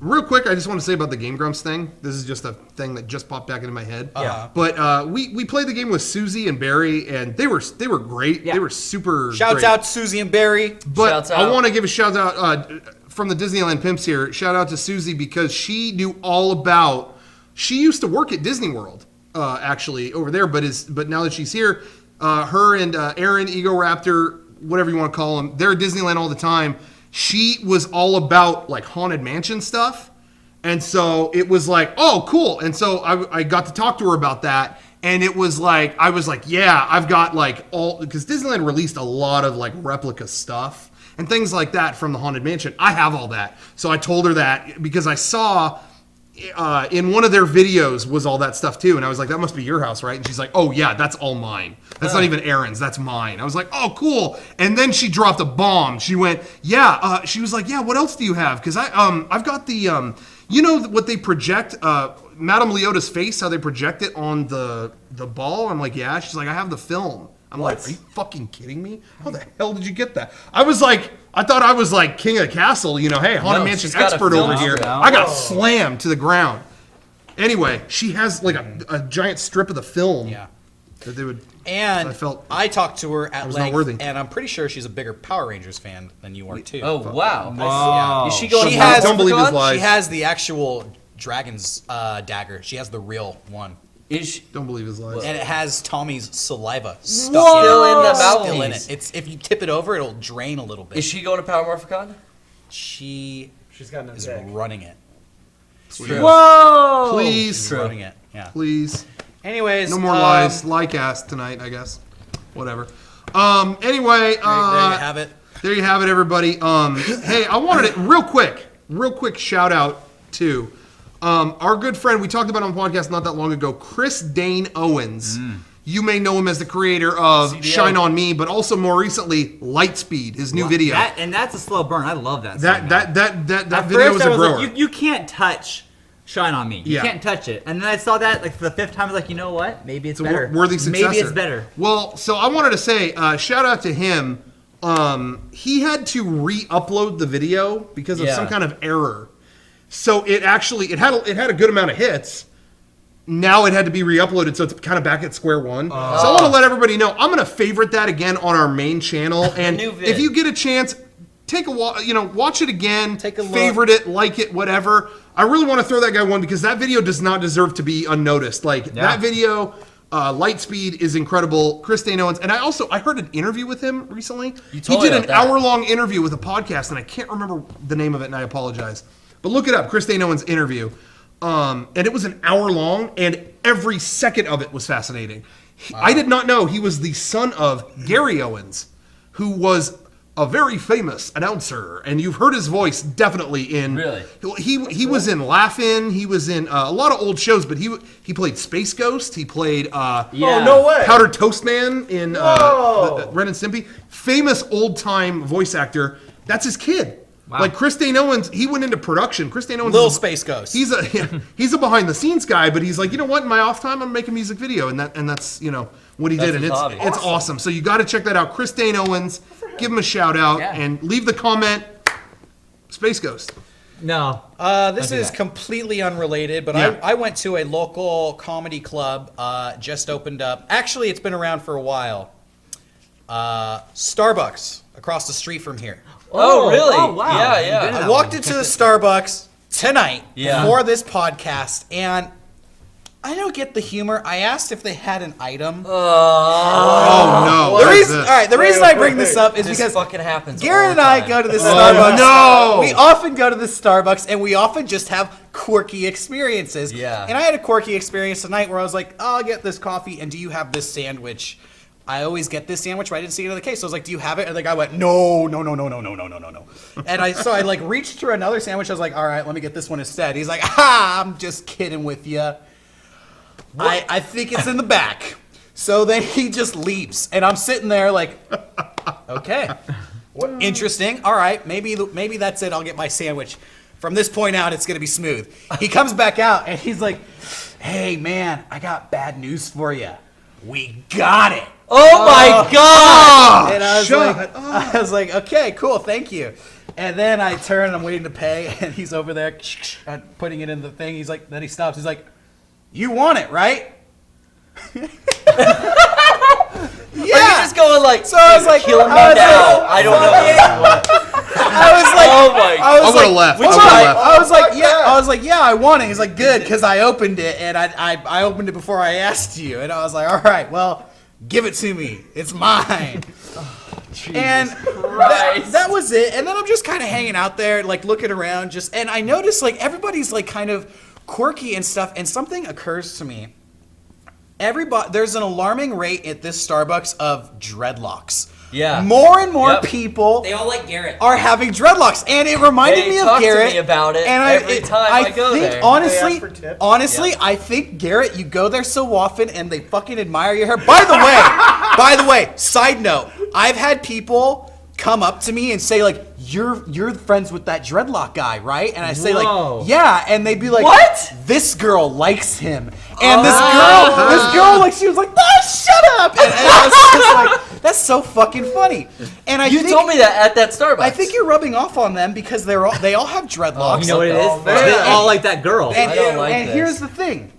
Speaker 5: real quick, I just want to say about the Game Grumps thing. This is just a thing that just popped back into my head. But we played the game with Susie and Barry, and they were great.
Speaker 3: Yeah.
Speaker 5: They were super.
Speaker 1: Shouts
Speaker 5: great.
Speaker 1: out to Susie and Barry.
Speaker 5: But
Speaker 4: Shouts
Speaker 5: I
Speaker 4: out.
Speaker 5: want to give a shout out from the Disneyland Pimps here. Shout out to Susie because she knew all about. She used to work at Disney World, actually over there, but now that she's here, her and Aaron, Ego Raptor, whatever you want to call them, they're at Disneyland all the time. She was all about like Haunted Mansion stuff. And so it was like, oh, cool. And so I got to talk to her about that. And it was like, I was like, yeah, I've got like all, because Disneyland released a lot of like replica stuff and things like that from the Haunted Mansion. I have all that. So I told her that because I saw in one of their videos was all that stuff too. And I was like, that must be your house, right? And she's like, oh yeah, that's all mine. That's not even Aaron's, that's mine. I was like, oh, cool. And then she dropped a bomb. She went, yeah, she was like, yeah, what else do you have? Because I've got the, you know what they project, Madame Leota's face, how they project it on the ball? I'm like, yeah. She's like, I have the film. I'm like, are you fucking kidding me? How the hell did you get that? I was like, I thought I was like king of the castle, you know, hey, Haunted Mansion expert over here. I got slammed to the ground. Anyway, she has like a giant strip of the film.
Speaker 1: Yeah.
Speaker 5: That they would.
Speaker 1: And I talked to her at length, and I'm pretty sure she's a bigger Power Rangers fan than you are too.
Speaker 4: Oh wow!
Speaker 1: Yeah.
Speaker 4: Is she going?
Speaker 5: Don't believe his lies.
Speaker 1: She has the actual dragon's dagger. She has the real one.
Speaker 5: Don't believe his lies.
Speaker 1: And it has Tommy's saliva
Speaker 4: still in the mouthpiece.
Speaker 1: Still in it. It's if you tip it over, it'll drain a little bit.
Speaker 4: Is she going to Power Morphicon?
Speaker 1: She's
Speaker 7: got no
Speaker 1: is
Speaker 7: dick.
Speaker 1: running it.
Speaker 6: Whoa!
Speaker 5: Please.
Speaker 1: She's running it. Yeah.
Speaker 5: Please.
Speaker 1: Anyways,
Speaker 5: no more lies. Lie-cast tonight, I guess. Whatever. Anyway,
Speaker 1: there you have it.
Speaker 5: There you have it, everybody. Hey, I wanted to real quick shout out to our good friend we talked about on the podcast not that long ago, Chris Dane Owens. You may know him as the creator of CDO. Shine On Me, but also more recently Lightspeed, his new video.
Speaker 3: That's a slow burn. I love that.
Speaker 5: That video was a grower.
Speaker 3: Like, you can't touch Shine On Me. You can't touch it. And then I saw that like for the 5th time. I was like, you know what? Maybe it's better.
Speaker 5: Worthy successor.
Speaker 3: Maybe it's better.
Speaker 5: Well, so I wanted to say shout out to him. He had to re-upload the video because of some kind of error. So it had a good amount of hits. Now it had to be re-uploaded, so it's kind of back at square one. So I want to let everybody know I'm going to favorite that again on our main channel. And if you get a chance, take a watch it again. Take a look. Favorite it, like it, whatever. I really want to throw that guy one because that video does not deserve to be unnoticed. That video, Lightspeed is incredible. Chris Dane Owens, and I heard an interview with him recently. He did an hour-long interview with a podcast, and I can't remember the name of it, and I apologize. But look it up, Chris Dane Owens interview. And it was an hour long, and every second of it was fascinating. I did not know he was the son of Gary Owens, who was a very famous announcer, and you've heard his voice definitely in.
Speaker 4: Really?
Speaker 5: He was in Laugh-In. He was in a lot of old shows, but he played Space Ghost. He played
Speaker 7: oh no way,
Speaker 5: Powdered Toast Man in Ren and Stimpy. Famous old time voice actor. That's his kid. Wow. Like Chris Dane Owens, he went into production. Chris Dane Owens,
Speaker 1: Little Space Ghost.
Speaker 5: He's a behind the scenes guy, but he's like, you know what? In my off time, I'm gonna make a music video, and that's what he did, and it's awesome. So you got to check that out. Chris Dane Owens, give him a shout out and leave the comment. Space Ghost.
Speaker 3: No.
Speaker 1: This is completely unrelated, but I went to a local comedy club, just opened up. Actually, it's been around for a while. Starbucks across the street from here.
Speaker 4: Oh, really?
Speaker 3: Oh, wow.
Speaker 4: Yeah.
Speaker 1: I walked into the Starbucks tonight before this podcast, and I don't get the humor. I asked if they had an item.
Speaker 5: Oh no!
Speaker 1: The reason I bring this up is because
Speaker 4: fucking happens.
Speaker 1: Garrett and I go to the Starbucks. We often go to the Starbucks, and we often just have quirky experiences.
Speaker 4: Yeah.
Speaker 1: And I had a quirky experience tonight where I was like, I'll get this coffee, and do you have this sandwich? I always get this sandwich, but I didn't see it in the case. So I was like, do you have it? And the guy went, no. And I like reached through another sandwich. I was like, all right, let me get this one instead. He's like, I'm just kidding with you. I think it's in the back. So then he just leaves. And I'm sitting there like, okay, interesting. All right, maybe that's it. I'll get my sandwich. From this point out, it's going to be smooth. He comes back out and he's like, hey, man, I got bad news for you. We got it.
Speaker 4: Oh my God!
Speaker 1: And I was like, okay, cool, thank you. And then I turn and I'm waiting to pay, and he's over there putting it in the thing. He's like, then he stops. He's like, you want it, right?
Speaker 4: Yeah. Are you just going like,
Speaker 1: so I was like,
Speaker 4: kill me now. I don't know what you want.
Speaker 1: I was like,
Speaker 4: Oh my!
Speaker 5: I would have left.
Speaker 1: I was like, yeah, I want it. He's like, good, because I opened it, and I opened it before I asked you, and I was like, all right, well, give it to me. It's mine. And that was it. And then I'm just kind of hanging out there, like looking around, and I noticed like everybody's like kind of quirky and stuff, and something occurs to me. There's an alarming rate at this Starbucks of dreadlocks.
Speaker 4: Yeah.
Speaker 1: More and more people
Speaker 6: They all like Garrett.
Speaker 1: are having dreadlocks, and it reminded me of
Speaker 4: talk
Speaker 1: Garrett.
Speaker 4: to me about it
Speaker 1: and
Speaker 4: every time I go
Speaker 1: think,
Speaker 4: there.
Speaker 1: Honestly, I think Garrett, you go there so often, and they fucking admire your hair. By the way, side note, I've had people come up to me and say like, "You're friends with that dreadlock guy, right?" And I say like, "Yeah," and they'd be like,
Speaker 4: "What?
Speaker 1: This girl likes him." And this girl, like, she was like, "Ah, shut up!" And I was just like, "That's so fucking funny." And
Speaker 4: You told me that at that Starbucks.
Speaker 1: I think you're rubbing off on them because they all have dreadlocks.
Speaker 3: You know what it is? They all like that girl.
Speaker 1: And,
Speaker 4: I don't like
Speaker 1: and
Speaker 4: this.
Speaker 1: here's the thing.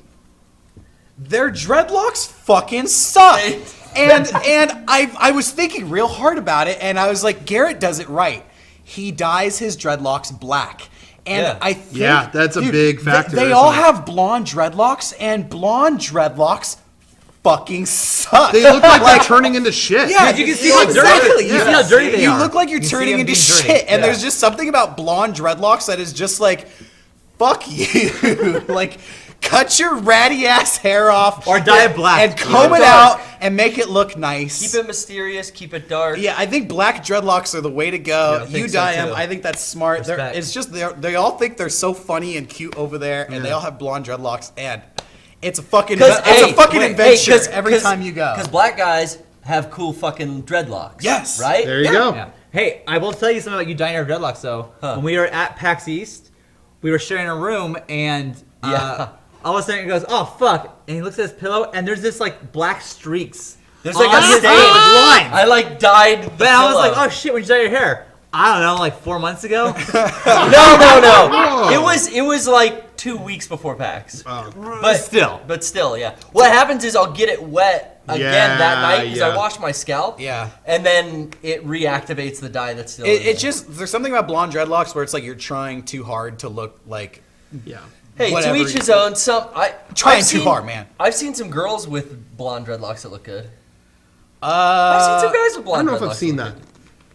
Speaker 1: Their dreadlocks fucking suck. And I was thinking real hard about it, and I was like, Garrett does it right. He dyes his dreadlocks black. And I think,
Speaker 5: that's a big factor.
Speaker 1: They all have blonde dreadlocks, and blonde dreadlocks fucking suck.
Speaker 5: They look like they're turning into shit.
Speaker 1: Yeah,
Speaker 3: you can see how dirty. You see how dirty they
Speaker 1: You
Speaker 3: are.
Speaker 1: look like you're
Speaker 3: You see
Speaker 1: turning
Speaker 3: them
Speaker 1: into
Speaker 3: being dirty.
Speaker 1: shit, and there's just something about blonde dreadlocks that is just like, fuck you. Like, cut your ratty ass hair off,
Speaker 3: Or dye it black.
Speaker 1: and comb it out, and make it look nice.
Speaker 4: Keep it mysterious. Keep it dark.
Speaker 1: Yeah, I think black dreadlocks are the way to go.
Speaker 4: Yeah, I think
Speaker 1: You
Speaker 4: so,
Speaker 1: dye them.
Speaker 4: too.
Speaker 1: I think that's smart.
Speaker 3: Respect.
Speaker 1: It's just they all think they're so funny and cute over there, and they all have blonde dreadlocks, and it's a fucking adventure every time you go.
Speaker 4: Because black guys have cool fucking dreadlocks.
Speaker 1: Yes.
Speaker 4: Right?
Speaker 5: There you go.
Speaker 3: Yeah. Hey, I will tell you something about you dyeing our dreadlocks though. When we were at PAX East, we were sharing a room, and all of a sudden he goes, "Oh fuck!" and he looks at his pillow, and there's this like black streaks.
Speaker 4: There's like
Speaker 3: on
Speaker 4: a
Speaker 3: his
Speaker 4: stain.
Speaker 3: line.
Speaker 4: I like dyed the
Speaker 3: But I was
Speaker 4: pillow.
Speaker 3: like, "Oh shit!" When you dye your hair, I don't know, like 4 months ago.
Speaker 4: No. It was like 2 weeks before PAX. But still, yeah. What happens is I'll get it wet again that night because I wash my scalp.
Speaker 1: Yeah.
Speaker 4: And then it reactivates the dye that's still.
Speaker 1: It's just there's something about blonde dreadlocks where it's like you're trying too hard to look like.
Speaker 5: Yeah.
Speaker 4: Hey,
Speaker 1: whatever.
Speaker 4: to each his own.
Speaker 1: Trying too hard, man.
Speaker 4: I've seen some girls with blonde dreadlocks that look good. I've seen some guys with
Speaker 5: I
Speaker 4: blonde
Speaker 5: don't know
Speaker 4: dreadlocks.
Speaker 5: if I've seen that.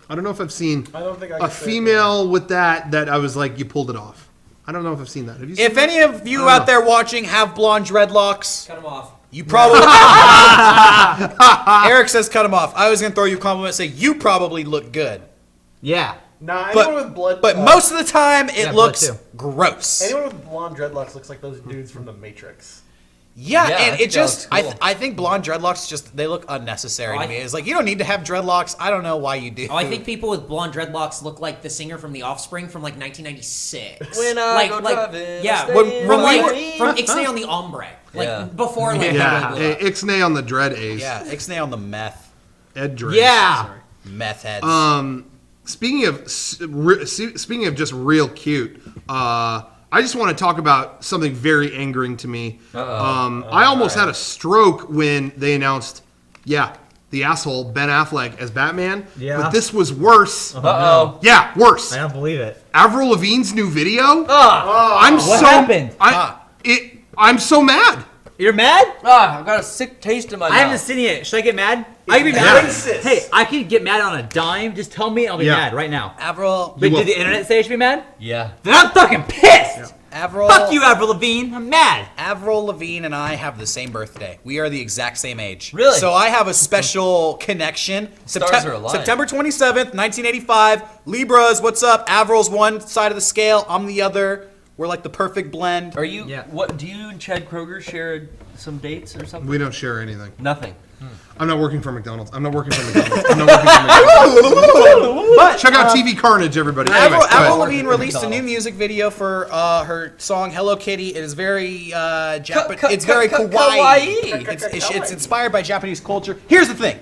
Speaker 5: I don't know if I've seen
Speaker 7: I don't think I
Speaker 5: a
Speaker 7: can say
Speaker 5: female with that I was like, you pulled it off. I don't know if I've seen that. Have you seen
Speaker 1: If
Speaker 5: that?
Speaker 1: any of you out there watching have blonde dreadlocks,
Speaker 6: Cut him off.
Speaker 1: you probably. Eric says cut them off. I was gonna throw you a compliment and say you probably look good.
Speaker 3: Yeah.
Speaker 7: Nah,
Speaker 1: But-
Speaker 7: anyone with blood.
Speaker 1: But most of the time, it
Speaker 3: blood
Speaker 1: looks
Speaker 3: too.
Speaker 1: gross.
Speaker 7: anyone with blonde dreadlocks looks like those dudes from The Matrix.
Speaker 1: Yeah,
Speaker 4: Yeah, I
Speaker 1: and
Speaker 4: think
Speaker 1: it just,
Speaker 4: that looks cool.
Speaker 1: I think blonde dreadlocks just, they look unnecessary to me. It's like, you don't need to have dreadlocks. I don't know why you do.
Speaker 6: Oh, I think people with blonde dreadlocks look like the singer from The Offspring from like 1996.
Speaker 4: When I
Speaker 6: like,
Speaker 4: go
Speaker 6: like,
Speaker 4: driving,
Speaker 6: yeah,
Speaker 4: I
Speaker 1: When-
Speaker 4: stay
Speaker 1: when we
Speaker 4: in
Speaker 1: were-
Speaker 4: my
Speaker 6: from Ixnay on the Ombre, like
Speaker 4: Yeah.
Speaker 6: before like
Speaker 5: Yeah,
Speaker 6: they blew up.
Speaker 5: Ixnay on the dread A's.
Speaker 1: Yeah, Ixnay on the meth.
Speaker 5: Ed Dread.
Speaker 3: Yeah.
Speaker 5: Sorry.
Speaker 1: Meth heads.
Speaker 5: Speaking of just real cute, I just want to talk about something very angering to me. I almost had a stroke when they announced, the asshole Ben Affleck as Batman.
Speaker 3: Yeah.
Speaker 5: But this was worse.
Speaker 4: Uh-oh.
Speaker 5: Yeah, worse.
Speaker 3: I don't believe it.
Speaker 5: Avril Lavigne's new video.
Speaker 4: Ah,
Speaker 5: I'm
Speaker 3: What
Speaker 5: so
Speaker 3: happened?
Speaker 5: I'm so mad.
Speaker 3: You're mad?
Speaker 4: I've got a sick taste in my mouth.
Speaker 3: I haven't seen it. Should I get mad? I can be mad.
Speaker 7: racist.
Speaker 3: Hey, I can get mad on a dime. Just tell me I'll be
Speaker 5: Yeah.
Speaker 3: mad right now.
Speaker 1: Avril.
Speaker 3: But
Speaker 5: will.
Speaker 3: did the internet say I should be mad?
Speaker 4: Yeah.
Speaker 3: Then I'm fucking pissed.
Speaker 1: Avril.
Speaker 3: Fuck you, Avril Lavigne. I'm mad.
Speaker 1: Avril Lavigne and I have the same birthday. We are the exact same age.
Speaker 4: Really?
Speaker 1: So I have a special connection.
Speaker 4: Stars are aligned.
Speaker 1: September 27th, 1985. Libras, what's up? Avril's one side of the scale. I'm the other. We're like the perfect blend.
Speaker 4: Are you?
Speaker 3: Yeah.
Speaker 4: What do you and Chad Kroger share some dates or something?
Speaker 5: We don't share anything.
Speaker 4: Nothing.
Speaker 5: I'm not working for McDonald's. I'm not working for McDonald's. But check out TV Carnage, everybody. Anyway, go
Speaker 1: Avril
Speaker 5: ahead.
Speaker 1: Lavigne released a new music video for her song "Hello Kitty." It is very it's very kawaii. It's inspired by Japanese culture. Here's the thing: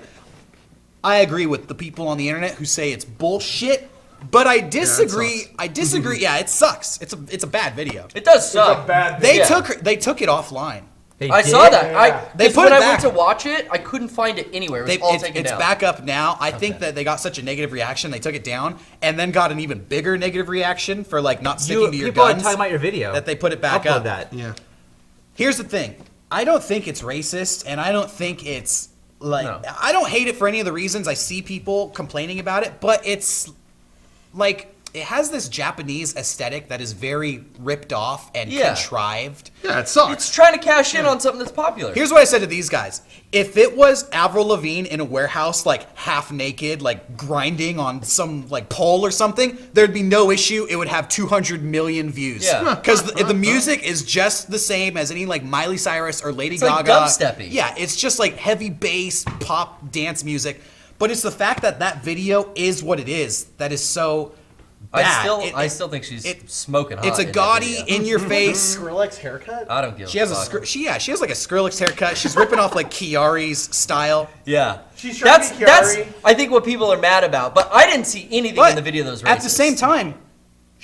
Speaker 1: I agree with the people on the internet who say it's bullshit, but I disagree. Yeah, it sucks. It's a bad video.
Speaker 4: It does suck.
Speaker 7: It's a bad
Speaker 1: They
Speaker 7: video.
Speaker 1: took it offline.
Speaker 4: I saw that.
Speaker 7: Yeah.
Speaker 1: They put
Speaker 4: when
Speaker 1: it
Speaker 4: I
Speaker 1: back.
Speaker 4: went to watch it, I couldn't find it anywhere. It was all taken
Speaker 1: it's
Speaker 4: down.
Speaker 1: back up now. I think that they got such a negative reaction, they took it down, and then got an even bigger negative reaction for like not sticking to your
Speaker 3: people
Speaker 1: guns.
Speaker 3: are talking about your video.
Speaker 1: That they put it back
Speaker 3: Upload
Speaker 1: up.
Speaker 3: that.
Speaker 5: Yeah.
Speaker 1: Here's the thing. I don't think it's racist, and I don't think it's like
Speaker 4: No.
Speaker 1: I don't hate it for any of the reasons I see people complaining about it, but it's like it has this Japanese aesthetic that is very ripped off and contrived.
Speaker 5: Yeah, it sucks.
Speaker 4: It's trying to cash in on something that's popular.
Speaker 1: Here's what I said to these guys. If it was Avril Lavigne in a warehouse, like half naked, like grinding on some like pole or something, there'd be no issue. It would have 200 million views.
Speaker 4: Yeah.
Speaker 1: Because the music is just the same as any like Miley Cyrus or Lady
Speaker 4: It's like
Speaker 1: Gaga.
Speaker 4: dubsteppy.
Speaker 1: Yeah, it's just like heavy bass, pop, dance music. But it's the fact that that video is what it is that is so bad.
Speaker 4: I still think she's smoking hot.
Speaker 1: It's a
Speaker 4: in that
Speaker 1: gaudy,
Speaker 4: video.
Speaker 1: in your face.
Speaker 7: Skrillex haircut?
Speaker 4: I don't give
Speaker 1: She
Speaker 4: a
Speaker 1: has
Speaker 4: fuck.
Speaker 1: she has like a Skrillex haircut. She's ripping off like Kiari's style.
Speaker 4: Yeah.
Speaker 7: She's trying to be
Speaker 4: That's
Speaker 7: Chiari.
Speaker 4: I think what people are mad about. But I didn't see anything
Speaker 1: But
Speaker 4: in the video that was racist.
Speaker 1: at the same time,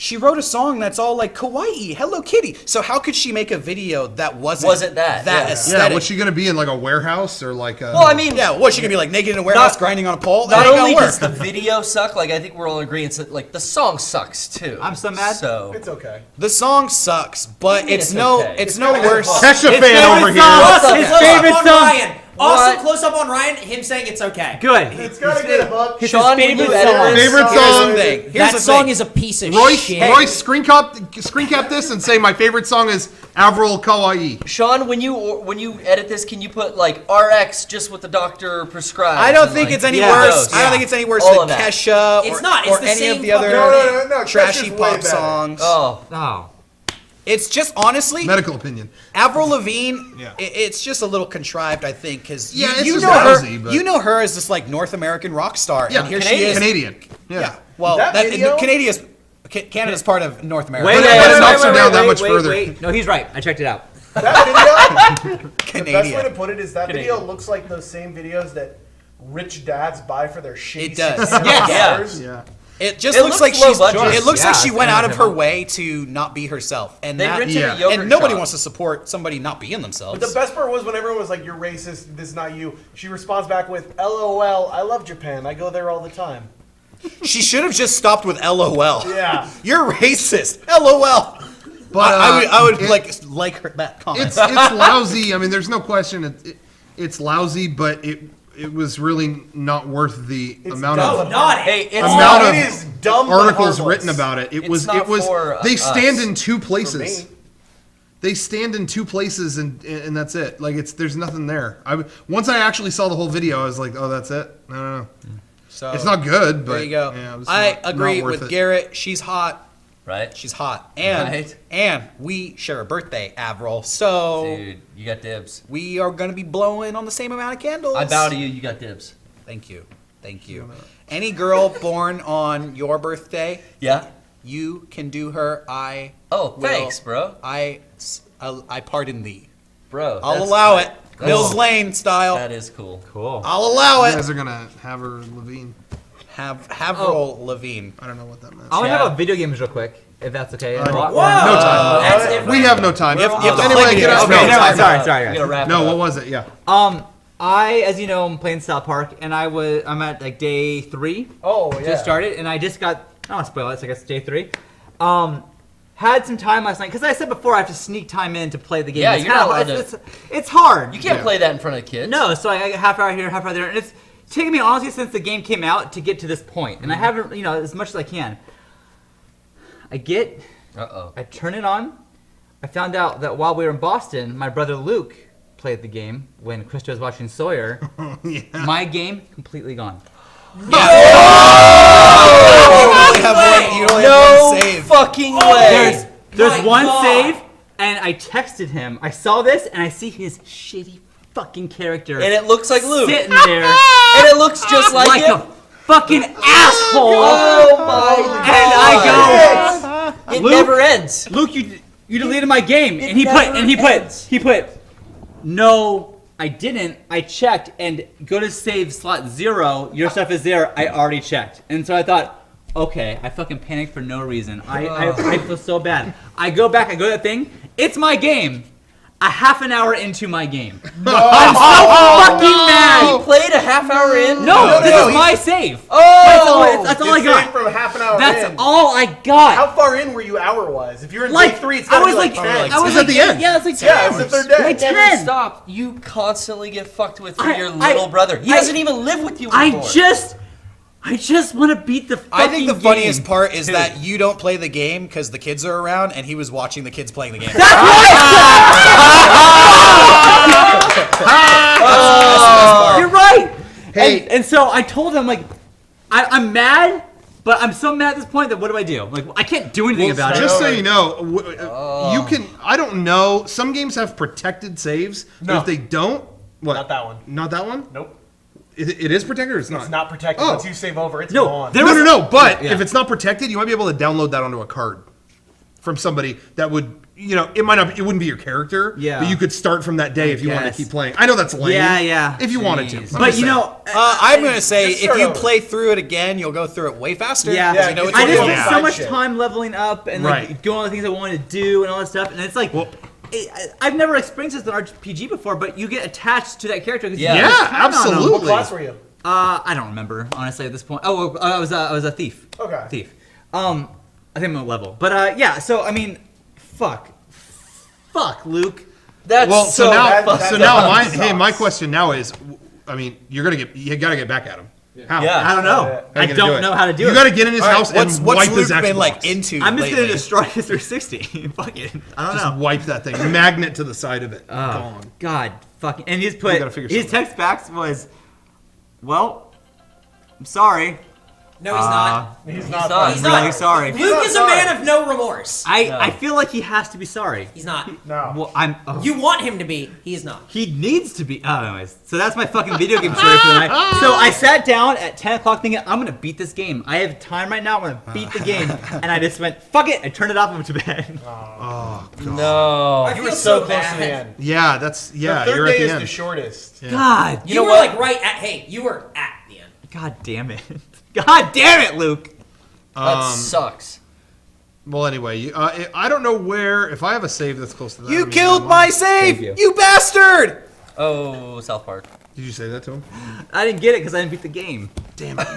Speaker 1: she wrote a song that's all like kawaii, Hello Kitty. So how could she make a video that wasn't
Speaker 4: that, yeah.
Speaker 1: aesthetic?
Speaker 5: Yeah, what's she gonna be in, like a warehouse or like a...
Speaker 4: Well, I mean,
Speaker 1: Yeah, what's she gonna be like naked in a warehouse grinding on a pole? That
Speaker 4: not
Speaker 1: ain't
Speaker 4: only
Speaker 1: gonna
Speaker 4: does
Speaker 1: work.
Speaker 4: the video suck, like I think we're all in agreement that like the song sucks too.
Speaker 3: I'm so mad.
Speaker 4: So
Speaker 7: It's okay.
Speaker 1: The song sucks, but
Speaker 4: mean
Speaker 1: it's
Speaker 4: it's
Speaker 1: no
Speaker 4: okay?
Speaker 1: it's no worse.
Speaker 5: Kesha fan over here.
Speaker 4: Awesome.
Speaker 3: His
Speaker 6: Close
Speaker 3: favorite
Speaker 6: up on
Speaker 3: song.
Speaker 6: Ryan. Also,
Speaker 4: What?
Speaker 6: close up on Ryan. Him saying it's okay.
Speaker 3: Good.
Speaker 7: It's got a good hook.
Speaker 4: Sean, when you
Speaker 3: favorite
Speaker 4: edit
Speaker 3: song.
Speaker 4: this,
Speaker 5: Favorite
Speaker 1: Here's
Speaker 5: song.
Speaker 1: the thing. Here's
Speaker 6: That
Speaker 1: the
Speaker 6: song
Speaker 1: thing.
Speaker 6: is a piece of
Speaker 5: Royce,
Speaker 6: shit.
Speaker 5: Royce, screen cap this and say my favorite song is Avril Kawaii.
Speaker 4: Sean, when you edit this, can you put like RX just what the doctor prescribed?
Speaker 1: I don't
Speaker 4: and,
Speaker 1: think
Speaker 4: like,
Speaker 1: it's any
Speaker 3: Yeah.
Speaker 1: worse.
Speaker 4: those?
Speaker 1: I don't think it's any worse
Speaker 4: All
Speaker 1: than
Speaker 4: of that.
Speaker 1: Kesha
Speaker 6: It's
Speaker 1: or,
Speaker 6: not. It's
Speaker 1: or
Speaker 6: the
Speaker 1: any
Speaker 6: same
Speaker 1: of the other
Speaker 6: fucking-
Speaker 7: No,
Speaker 1: trashy
Speaker 7: Kesha's way
Speaker 1: pop
Speaker 7: better.
Speaker 1: songs.
Speaker 4: Oh,
Speaker 3: Oh.
Speaker 1: It's just honestly
Speaker 5: Medical opinion.
Speaker 1: Avril Lavigne,
Speaker 5: Yeah.
Speaker 1: it's just a little contrived, I think, because
Speaker 5: Yeah, it's
Speaker 1: you
Speaker 5: just
Speaker 1: know
Speaker 5: lousy,
Speaker 1: her.
Speaker 5: but-
Speaker 1: You know her as this like North American rock star,
Speaker 5: Yeah,
Speaker 1: and here she is.
Speaker 5: Canadian.
Speaker 1: Yeah. Well,
Speaker 7: That video-
Speaker 1: Canada's part of North America.
Speaker 3: Wait,
Speaker 5: But it knocks her down that much further.
Speaker 3: wait. No, he's right. I checked it out.
Speaker 7: That video, the best way
Speaker 1: Canadian.
Speaker 7: to put it is that
Speaker 4: Canadian.
Speaker 7: video looks like those same videos that rich dads buy for their shitty
Speaker 1: It does.
Speaker 7: 16-year-old
Speaker 1: Yes.
Speaker 7: daughters.
Speaker 5: Yeah.
Speaker 1: It just
Speaker 4: It
Speaker 1: looks
Speaker 4: looks
Speaker 1: like
Speaker 4: low
Speaker 1: she's.
Speaker 4: budget.
Speaker 1: It looks
Speaker 3: Yeah,
Speaker 1: like she
Speaker 3: it's
Speaker 1: went out
Speaker 3: kind
Speaker 1: of
Speaker 3: of
Speaker 1: her way to not be herself, and
Speaker 4: they
Speaker 1: that,
Speaker 4: rented
Speaker 5: Yeah.
Speaker 4: a yogurt
Speaker 1: and nobody
Speaker 4: shop.
Speaker 1: wants to support somebody not being themselves.
Speaker 7: The best part was when everyone was like, "You're racist. This is not you." She responds back with, "LOL. I love Japan. I go there all the time."
Speaker 1: She should have just stopped with LOL.
Speaker 7: Yeah.
Speaker 1: You're racist. LOL.
Speaker 5: But
Speaker 1: I would
Speaker 5: it-
Speaker 1: like her, that comment.
Speaker 5: It's lousy. I mean, there's no question. It's lousy, but it was really not worth the amount
Speaker 6: No,
Speaker 5: of
Speaker 6: not it.
Speaker 4: Hey, it's
Speaker 5: amount
Speaker 7: It
Speaker 5: of
Speaker 7: is dumb but
Speaker 5: articles
Speaker 7: harmless.
Speaker 5: written about it. It
Speaker 4: It's
Speaker 5: was.
Speaker 4: not
Speaker 5: It was.
Speaker 4: for,
Speaker 5: They
Speaker 4: us.
Speaker 5: stand in two
Speaker 7: For
Speaker 5: places.
Speaker 7: me.
Speaker 5: They stand in two places, and that's it. Like there's nothing there. Once I actually saw the whole video, I was like, oh, that's it. No.
Speaker 1: So
Speaker 5: It's not good, but
Speaker 1: there you go.
Speaker 5: yeah, it was
Speaker 1: I
Speaker 5: not
Speaker 1: agree
Speaker 5: worth
Speaker 1: with
Speaker 5: it.
Speaker 1: Garrett. She's hot.
Speaker 4: right?
Speaker 1: She's hot, and
Speaker 4: Right.
Speaker 1: and we share a birthday, Avril. So
Speaker 4: Dude, you got dibs.
Speaker 1: we are gonna be blowing on the same amount of candles.
Speaker 4: I bow to you. You got dibs.
Speaker 1: Thank you. Thank you. Any girl born on your birthday,
Speaker 4: Yeah.
Speaker 1: you can do her.
Speaker 4: Oh,
Speaker 1: will-
Speaker 4: thanks, bro.
Speaker 1: I pardon thee.
Speaker 4: Bro,
Speaker 1: I'll
Speaker 4: that's-
Speaker 1: allow it.
Speaker 4: that's-
Speaker 1: Mills Lane style.
Speaker 4: That is cool.
Speaker 3: Cool.
Speaker 1: I'll allow
Speaker 5: You
Speaker 1: it.
Speaker 5: guys are gonna have her Levine.
Speaker 1: Avril Lavigne.
Speaker 5: I don't know what that meant.
Speaker 3: I want to
Speaker 4: Yeah.
Speaker 3: talk about video games real quick, if that's okay.
Speaker 5: Whoa!
Speaker 3: Or-
Speaker 5: No time.
Speaker 6: That's different.
Speaker 5: We have no time.
Speaker 1: You have to
Speaker 5: Anyway,
Speaker 1: play
Speaker 5: get
Speaker 1: it.
Speaker 5: out.
Speaker 3: Okay,
Speaker 5: No,
Speaker 3: never mind.
Speaker 5: time.
Speaker 3: Sorry,
Speaker 4: We
Speaker 3: guys.
Speaker 4: gotta wrap it
Speaker 5: No,
Speaker 4: up.
Speaker 5: what was it? Yeah.
Speaker 3: I, as you know, I'm playing South Park, and I'm at like day 3.
Speaker 7: Oh yeah.
Speaker 3: Just started, and I just got. I don't want to spoil it, so I guess day 3. Had some time last night because I said before I have to sneak time in to play the game.
Speaker 4: Yeah,
Speaker 3: It's
Speaker 4: you're
Speaker 3: kinda
Speaker 4: not
Speaker 3: hard.
Speaker 4: allowed
Speaker 3: It's hard.
Speaker 4: You can't
Speaker 5: Yeah.
Speaker 4: play that in front of the kids.
Speaker 3: No, so I got half hour here, half hour there, and it's taken me honestly since the game came out to get to this point, and I haven't, as much as I can. I turn it on. I found out that while we were in Boston, my brother Luke played the game when Krista was watching Sawyer.
Speaker 5: Yeah.
Speaker 3: My game completely gone.
Speaker 1: You only have one
Speaker 4: No
Speaker 1: save.
Speaker 4: fucking way.
Speaker 3: There's
Speaker 6: My
Speaker 3: one
Speaker 6: God.
Speaker 3: save, and I texted him. I saw this, and I see his shitty fucking character
Speaker 4: And it looks like Luke.
Speaker 3: sitting there
Speaker 4: And it looks just like
Speaker 3: like
Speaker 4: him.
Speaker 3: a fucking asshole.
Speaker 4: Oh my
Speaker 3: And I go,
Speaker 4: It
Speaker 3: Luke?
Speaker 4: never ends.
Speaker 3: Luke, you deleted my game,
Speaker 4: It
Speaker 3: and he
Speaker 4: never ends.
Speaker 3: put, no, I didn't. I checked, and go to save slot 0. Your stuff is there. I already checked, and so I thought, okay, I fucking panicked for no reason. I feel so bad. I go back, I go to that thing. It's my game. a half an hour into my game. I'm so fucking mad.
Speaker 4: You played a half hour in?
Speaker 3: No, this is my save.
Speaker 4: Oh!
Speaker 3: That's all I got.
Speaker 7: From half an hour
Speaker 3: That's
Speaker 7: in.
Speaker 3: all I got.
Speaker 7: How far in were you hour-wise? If you're in
Speaker 3: Like,
Speaker 7: day 3, it's
Speaker 3: I
Speaker 7: gotta
Speaker 3: was
Speaker 7: be
Speaker 3: like,
Speaker 7: 10.
Speaker 3: I was
Speaker 5: at the end.
Speaker 3: Yeah, it's like 10
Speaker 7: Yeah, it's the third day.
Speaker 3: Like
Speaker 4: Never
Speaker 3: 10.
Speaker 4: stop. You constantly get fucked with from
Speaker 3: I-
Speaker 4: your little brother. He
Speaker 3: I-
Speaker 4: doesn't even live with you anymore.
Speaker 3: I just want to beat the fucking
Speaker 1: I think the
Speaker 3: game.
Speaker 1: funniest part is that you don't play the game because the kids are around, and he was watching the kids playing the game.
Speaker 3: You're right.
Speaker 5: Hey.
Speaker 3: And so I told him, like, I'm mad, but I'm so mad at this point that what do I do? Like, I can't do anything about it.
Speaker 5: Just so you know, you can. I don't know. Some games have protected saves. But
Speaker 7: No.
Speaker 5: if they don't, what?
Speaker 7: Not that one.
Speaker 5: Not that one.
Speaker 7: Nope.
Speaker 5: It is protected or it's not?
Speaker 7: It's not protected.
Speaker 5: Oh.
Speaker 7: Once you save over, it's
Speaker 3: No,
Speaker 7: gone.
Speaker 3: there-
Speaker 5: No. But
Speaker 3: Yeah.
Speaker 5: if it's not protected, you might be able to download that onto a card from somebody that would. It might not. It wouldn't be your character.
Speaker 3: Yeah.
Speaker 5: But you could start from that day if you wanted
Speaker 3: guess.
Speaker 5: to keep playing. I know that's lame.
Speaker 3: Yeah.
Speaker 5: If you wanted to.
Speaker 3: Jeez.
Speaker 5: I'm
Speaker 3: But
Speaker 5: just
Speaker 3: you
Speaker 5: saying.
Speaker 3: know,
Speaker 1: I'm going to say,
Speaker 7: Just
Speaker 1: if
Speaker 7: start
Speaker 1: you
Speaker 7: over.
Speaker 1: play through it again, you'll go through it way faster.
Speaker 3: yeah,
Speaker 1: because you know it's
Speaker 3: I just
Speaker 1: going
Speaker 3: spent
Speaker 1: on.
Speaker 3: so much
Speaker 7: Shit.
Speaker 3: time leveling up and like
Speaker 5: Right.
Speaker 3: doing all the things I wanted to do and all that stuff, and it's like.
Speaker 5: Well-
Speaker 3: I've never experienced this in RPG before, but you get attached to that character. 'Cause
Speaker 4: Yeah.
Speaker 3: you
Speaker 5: Yeah,
Speaker 3: just count on them.
Speaker 5: absolutely.
Speaker 7: What class were you?
Speaker 3: I don't remember honestly at this point. Oh, I was a thief.
Speaker 7: Okay.
Speaker 3: Thief. I think I'm a level, but yeah. So I mean, fuck, Luke.
Speaker 4: That's
Speaker 5: Well, so now,
Speaker 7: that-
Speaker 5: so
Speaker 7: that
Speaker 5: now my
Speaker 7: sucks.
Speaker 5: my question now is, I mean, you got to get back at him. How?
Speaker 4: Yeah.
Speaker 3: I don't know.
Speaker 7: Yeah.
Speaker 5: How
Speaker 3: I
Speaker 5: you gonna
Speaker 3: don't
Speaker 5: it?
Speaker 3: know how to do
Speaker 5: You
Speaker 3: it.
Speaker 5: got to get in his house
Speaker 1: What's
Speaker 5: and wipe
Speaker 1: Luke
Speaker 5: his Xbox.
Speaker 1: been like into
Speaker 3: I'm just
Speaker 1: lately?
Speaker 3: gonna destroy his 360. Fuck it. I don't
Speaker 5: Just
Speaker 3: know.
Speaker 5: wipe that thing. Magnet to the side of it. Gone.
Speaker 3: God, fucking. And he's
Speaker 5: gotta
Speaker 3: put
Speaker 5: figure
Speaker 3: his
Speaker 5: something
Speaker 3: text back was, "Well, I'm sorry.
Speaker 6: No, he's not.
Speaker 7: He's not.
Speaker 4: not.
Speaker 6: He's
Speaker 3: I'm really
Speaker 6: not.
Speaker 3: sorry.
Speaker 6: Luke is a man of no remorse.
Speaker 3: I feel like he has to be sorry.
Speaker 6: He's not.
Speaker 7: No.
Speaker 3: Well, I'm.
Speaker 6: You want him to be. He is not.
Speaker 3: He needs to be. Oh, anyways, so that's my fucking video game story for the night. So I sat down at 10 o'clock thinking, I'm gonna beat this game. I have time right now. I'm gonna beat the game, and I just went, fuck it. I turned it off and went to bed.
Speaker 4: No.
Speaker 6: I
Speaker 7: You were
Speaker 6: feel
Speaker 7: so
Speaker 6: so
Speaker 7: close
Speaker 6: bad.
Speaker 7: to the end.
Speaker 5: Yeah, that's yeah.
Speaker 7: The
Speaker 5: You're
Speaker 7: third
Speaker 5: at
Speaker 7: day
Speaker 5: the
Speaker 7: is
Speaker 5: end.
Speaker 7: the shortest.
Speaker 3: God,
Speaker 6: You were
Speaker 4: know what?
Speaker 6: like right at. Hey, you were at the end.
Speaker 3: God damn it. God damn it, Luke.
Speaker 4: That sucks.
Speaker 5: Well, anyway, I don't know where. If I have a save that's close to that, I
Speaker 1: You
Speaker 5: mean,
Speaker 1: killed
Speaker 5: I'm
Speaker 1: my
Speaker 5: on.
Speaker 1: save,
Speaker 3: Thank you.
Speaker 1: you bastard!
Speaker 4: Oh, South Park.
Speaker 5: Did you say that to him?
Speaker 3: I didn't get it because I didn't beat the game.
Speaker 5: Damn it!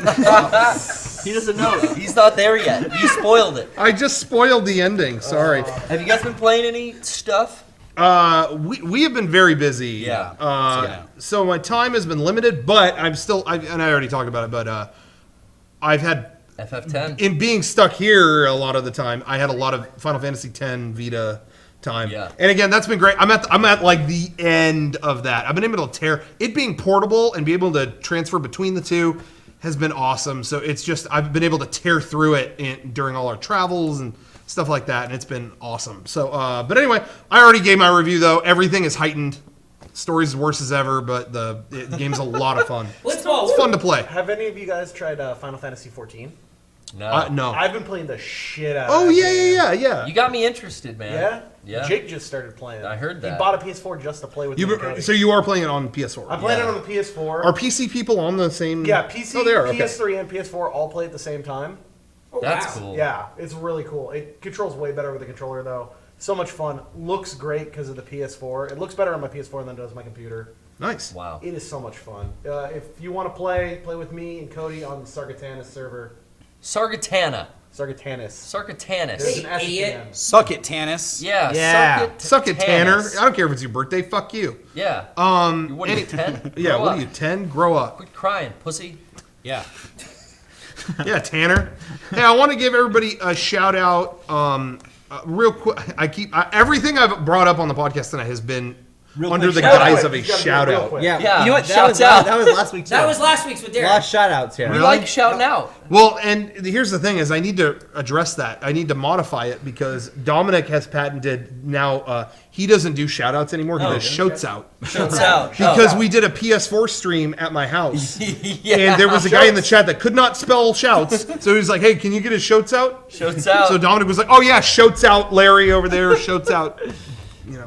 Speaker 3: He doesn't know.
Speaker 4: He's not there yet. You spoiled it.
Speaker 5: I just spoiled the ending. Sorry.
Speaker 4: Have you guys been playing any stuff?
Speaker 5: We have been very busy.
Speaker 4: Yeah.
Speaker 5: So my time has been limited, but I'm still. And I already talked about it, but I've had.
Speaker 4: FF10.
Speaker 5: In being stuck here a lot of the time, I had a lot of Final Fantasy X Vita time.
Speaker 4: Yeah.
Speaker 5: And again, that's been great. I'm at like the end of that. I've been able to tear it being portable and be able to transfer between the two has been awesome. So it's just I've been able to tear through it during all our travels and stuff like that, and it's been awesome. So but anyway, I already gave my review though. Everything is heightened. Story's as worse as ever, but the game's a lot of fun.
Speaker 6: Let's go.
Speaker 5: It's fun to play.
Speaker 7: Have any of you guys tried Final Fantasy 14?
Speaker 4: No.
Speaker 5: No.
Speaker 7: I've been playing the shit out
Speaker 5: Oh
Speaker 7: of that
Speaker 5: yeah.
Speaker 7: game.
Speaker 4: You got me interested, man.
Speaker 7: Yeah?
Speaker 4: Yeah.
Speaker 7: Jake just started playing.
Speaker 4: I heard
Speaker 7: He
Speaker 4: that.
Speaker 7: bought a PS4 just to play with me. and Cody.
Speaker 5: So you are playing it on PS4?
Speaker 7: I'm playing
Speaker 4: Yeah.
Speaker 7: it on the PS4.
Speaker 5: Are PC people on the same?
Speaker 7: Yeah, PC,
Speaker 5: Oh, they are. Okay.
Speaker 7: PS3, and PS4 all play at the same time.
Speaker 4: That's
Speaker 6: wow.
Speaker 4: cool.
Speaker 7: Yeah, it's really cool. It controls way better with the controller, though. So much fun. Looks great because of the PS4. It looks better on my PS4 than it does my computer.
Speaker 5: Nice.
Speaker 4: Wow.
Speaker 7: It is so much fun. If you want to play with me and Cody on the Sargatanis server.
Speaker 4: Sargatana.
Speaker 7: Sargatanis.
Speaker 4: Sargatanis.
Speaker 7: There's an S at the
Speaker 6: Idiot.
Speaker 7: end.
Speaker 1: Suck it, Tannis.
Speaker 4: Yeah.
Speaker 3: Yeah.
Speaker 5: Suck it, Tanner.
Speaker 4: Sargatanis.
Speaker 5: I don't care if it's your birthday. Fuck you.
Speaker 4: Yeah. What are you, 10?
Speaker 5: Yeah.
Speaker 4: Grow
Speaker 5: What
Speaker 4: up.
Speaker 5: are you? 10? Grow up.
Speaker 4: Quit crying, pussy.
Speaker 1: Yeah.
Speaker 5: Yeah, Tanner. Hey, I want to give everybody a shout out. Real quick. Everything I've brought up on the podcast tonight has been under
Speaker 3: quick
Speaker 5: the
Speaker 3: shout
Speaker 5: guise
Speaker 7: out.
Speaker 5: of a
Speaker 7: You gotta do it
Speaker 5: shout
Speaker 7: real
Speaker 5: out.
Speaker 7: quick.
Speaker 4: Yeah,
Speaker 3: You know what?
Speaker 4: shouts
Speaker 3: That
Speaker 4: out.
Speaker 3: was last week too.
Speaker 6: That was last week's with
Speaker 3: a
Speaker 6: Derek.
Speaker 3: lot of shout outs here.
Speaker 4: We
Speaker 5: Really?
Speaker 4: like shouting out.
Speaker 5: Well, and here's the thing: is I need to address that. I need to modify it because Dominic has patented now. He doesn't do shout outs anymore. He does shouts out.
Speaker 4: Shouts out.
Speaker 5: Because we did a PS4 stream at my house.
Speaker 4: Yeah.
Speaker 5: And there was a guy in the chat that could not spell shouts. So he was like, hey, can you get his shouts out?
Speaker 4: Shouts out.
Speaker 5: So Dominic was like, oh yeah, shouts out Larry over there, shouts out.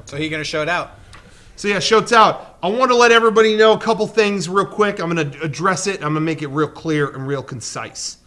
Speaker 1: So he gonna show it out.
Speaker 5: So yeah, shouts out. I want to let everybody know a couple things real quick. I'm going to address it. I'm going to make it real clear and real concise.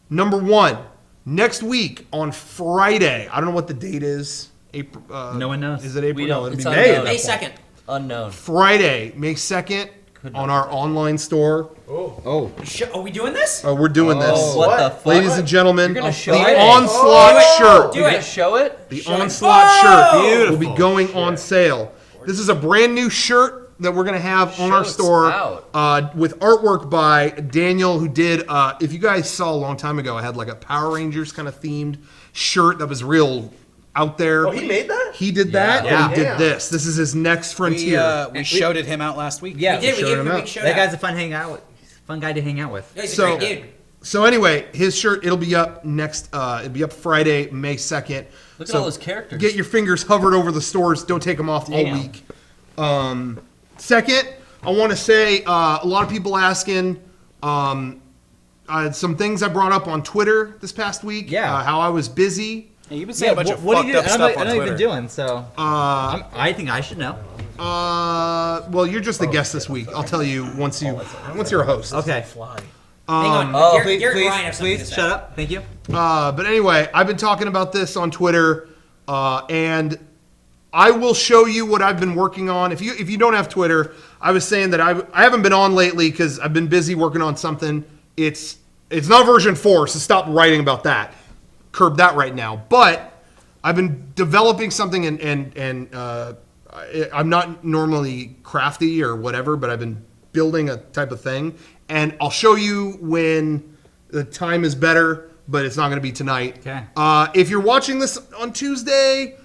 Speaker 5: Number one, next week on Friday, I don't know what the date is. April.
Speaker 3: No one knows.
Speaker 5: Is it April?
Speaker 4: We
Speaker 5: No,
Speaker 4: don't.
Speaker 5: it'll
Speaker 4: It's
Speaker 5: be May.
Speaker 4: unknown.
Speaker 6: May 2nd.
Speaker 4: Unknown.
Speaker 5: Friday, May 2nd, on our online store. Oh.
Speaker 6: Are we doing this?
Speaker 5: We're doing this.
Speaker 4: What the fuck?
Speaker 5: Ladies and gentlemen,
Speaker 4: You're
Speaker 5: the
Speaker 4: gonna show it?
Speaker 5: Onslaught shirt.
Speaker 6: Do
Speaker 4: You're
Speaker 6: it.
Speaker 4: gonna show it?
Speaker 5: The Onslaught shirt will be
Speaker 3: Beautiful.
Speaker 5: going on sale. This is a brand new shirt that we're going to have on our
Speaker 4: Shirts
Speaker 5: store
Speaker 4: out.
Speaker 5: with artwork by Daniel, who did, if you guys saw a long time ago, I had like a Power Rangers kind of themed shirt that was real out there.
Speaker 7: Oh, he made that?
Speaker 5: He did that,
Speaker 3: Yeah.
Speaker 5: and he did
Speaker 7: Damn.
Speaker 5: this. This is his next frontier.
Speaker 1: We showed it him out last week.
Speaker 3: Yeah,
Speaker 6: We did. We
Speaker 5: showed
Speaker 6: gave
Speaker 5: him
Speaker 6: him a
Speaker 5: out.
Speaker 6: big shout
Speaker 3: that
Speaker 6: out.
Speaker 3: guy's a fun guy to hang out with.
Speaker 6: Yeah, he's a
Speaker 5: So-
Speaker 6: great dude.
Speaker 5: So anyway, his shirt, it'll be up next, it'll be up Friday, May 2nd.
Speaker 4: Look at
Speaker 5: So
Speaker 4: all those characters.
Speaker 5: Get your fingers hovered over the stores. Don't take them off all
Speaker 3: Damn.
Speaker 5: week. Second, I want to say a lot of people asking some things I brought up on Twitter this past week.
Speaker 3: Yeah.
Speaker 5: How I was busy.
Speaker 1: Hey, you've been saying a bunch of
Speaker 3: what
Speaker 1: fucked
Speaker 3: do you
Speaker 1: up
Speaker 3: do?
Speaker 1: stuff
Speaker 3: I
Speaker 1: on
Speaker 3: know what
Speaker 1: Twitter.
Speaker 3: you've been doing, so I think I should know.
Speaker 5: Well, you're just the guest this week. I'll tell you once you're a host.
Speaker 3: Okay.
Speaker 6: Hang on.
Speaker 4: Oh,
Speaker 6: Garrett and Ryan have something to
Speaker 3: Please
Speaker 6: say.
Speaker 3: shut up. Thank you.
Speaker 5: But anyway, I've been talking about this on Twitter, and I will show you what I've been working on. If you don't have Twitter, I was saying that I haven't been on lately because I've been busy working on something. It's not version 4, so stop writing about that. Curb that right now. But I've been developing something, and I'm not normally crafty or whatever, but I've been building a type of thing, and I'll show you when the time is better, but it's not going to be tonight.
Speaker 3: Okay.
Speaker 5: If you're watching this on Tuesday,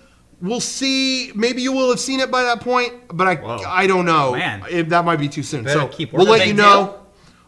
Speaker 5: we'll see. Maybe you will have seen it by that point, but I don't know.
Speaker 3: Man.
Speaker 5: That might be too soon.
Speaker 3: Better
Speaker 5: So
Speaker 3: keep
Speaker 5: we'll
Speaker 3: working.
Speaker 5: let you know.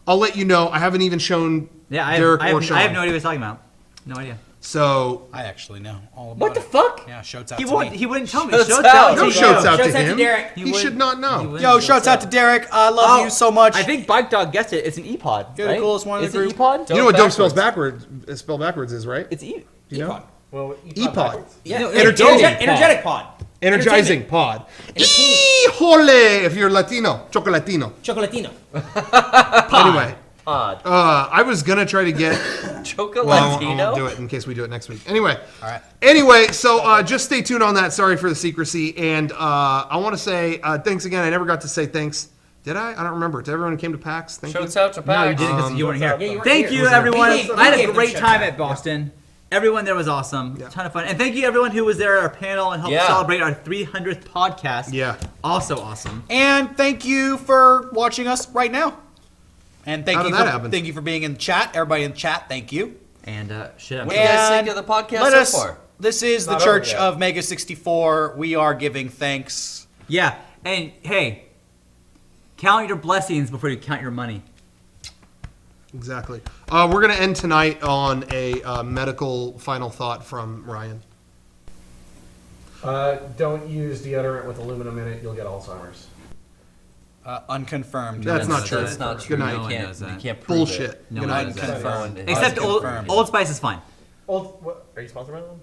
Speaker 5: I'll let you know. I haven't even shown
Speaker 3: Yeah,
Speaker 5: Derek
Speaker 3: I
Speaker 5: or
Speaker 3: have
Speaker 5: Sean.
Speaker 3: no idea what he was talking about. No idea.
Speaker 5: So
Speaker 1: I actually know all about
Speaker 3: What the
Speaker 1: it.
Speaker 3: fuck?
Speaker 1: Yeah, shouts out
Speaker 3: He
Speaker 1: to
Speaker 3: won't.
Speaker 1: me.
Speaker 3: He wouldn't tell me.
Speaker 4: Shouts
Speaker 3: Shouts
Speaker 4: out.
Speaker 3: out.
Speaker 5: no
Speaker 3: to
Speaker 5: shouts
Speaker 3: you.
Speaker 5: out
Speaker 6: Shouts
Speaker 5: to
Speaker 6: out to
Speaker 5: him.
Speaker 6: Derek.
Speaker 5: He
Speaker 3: wouldn't-
Speaker 5: should not know.
Speaker 3: he wouldn't.
Speaker 1: Yo, shouts out to Derek. I love you so much.
Speaker 3: I think Bike Dog guessed it. It's an E-pod.
Speaker 1: You're the
Speaker 3: right?
Speaker 1: coolest one in the
Speaker 3: It's an
Speaker 1: group.
Speaker 3: E-pod.
Speaker 5: You know what dope spells
Speaker 4: backwards.
Speaker 5: backwards is, right?
Speaker 3: It's E.
Speaker 5: You know?
Speaker 7: Well,
Speaker 5: E-pod.
Speaker 6: Yeah,
Speaker 3: No,
Speaker 5: entertaining
Speaker 6: energetic pod.
Speaker 5: Energizing pod.
Speaker 6: Entertaining.
Speaker 5: Híjole, if you're Latino. Chocolatino.
Speaker 6: Chocolatino.
Speaker 5: Anyway,
Speaker 4: Odd.
Speaker 5: I was going to try to get...
Speaker 4: Chocolatino.
Speaker 5: Well, I won't do it in case we do it next week. Anyway.
Speaker 1: All right.
Speaker 5: Anyway, so just stay tuned on that. Sorry for the secrecy. And I want to say thanks again. I never got to say thanks. Did I? I don't remember. To everyone who came to PAX, thank you.
Speaker 4: Shouts out to
Speaker 3: No, you
Speaker 4: PAX.
Speaker 3: didn't because you weren't here.
Speaker 6: Yeah, you weren't
Speaker 3: Thank
Speaker 6: here.
Speaker 3: you, everyone.
Speaker 6: We gave
Speaker 3: I had
Speaker 6: them
Speaker 3: a great
Speaker 6: shouts
Speaker 3: time
Speaker 6: out.
Speaker 3: at Boston. Everyone there was awesome. Ton of fun. And thank you, everyone who was there at our panel and helped
Speaker 4: Yeah.
Speaker 3: celebrate our 300th podcast.
Speaker 5: Yeah.
Speaker 3: Also awesome.
Speaker 1: And thank you for watching us right now. And
Speaker 5: How did that happen?
Speaker 1: thank you for being in the chat. Everybody in the chat, thank you.
Speaker 3: And shit.
Speaker 4: What do you guys think
Speaker 1: And
Speaker 4: of the podcast
Speaker 1: let
Speaker 4: so
Speaker 1: us-
Speaker 4: far?
Speaker 1: This is the
Speaker 7: Not over
Speaker 1: Church
Speaker 7: yet.
Speaker 1: of Mega64. We are giving thanks.
Speaker 3: Yeah. And hey, count your blessings before you count your money.
Speaker 5: Exactly. We're going to end tonight on a medical final thought from Ryan.
Speaker 7: Don't use deodorant with aluminum in it. You'll get Alzheimer's.
Speaker 1: Unconfirmed.
Speaker 5: That's not true.
Speaker 4: That's not true.
Speaker 5: Good night.
Speaker 4: You
Speaker 3: No one
Speaker 4: can't,
Speaker 3: knows that.
Speaker 4: you can't prove
Speaker 5: Bullshit.
Speaker 4: it.
Speaker 3: No
Speaker 5: Good
Speaker 3: one
Speaker 5: night.
Speaker 3: knows that.
Speaker 1: Unconfirmed.
Speaker 3: Except
Speaker 1: Unconfirmed.
Speaker 3: Old Spice is fine.
Speaker 7: Are you sponsored by them?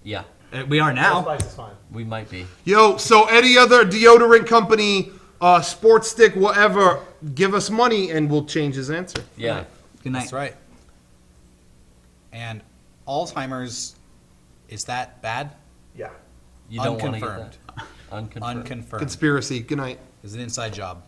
Speaker 4: Yeah,
Speaker 3: We are
Speaker 7: Old
Speaker 3: now.
Speaker 7: Spice is fine.
Speaker 4: we might be.
Speaker 5: Yo, so any other deodorant company, sports stick, whatever, give us money and we'll change his answer.
Speaker 4: Yeah.
Speaker 3: Good night.
Speaker 1: That's right. And Alzheimer's, is that bad?
Speaker 7: Yeah.
Speaker 4: You don't want to get
Speaker 1: Unconfirmed.
Speaker 4: that. Unconfirmed.
Speaker 1: Unconfirmed.
Speaker 5: Conspiracy. Good night.
Speaker 1: Is an inside job.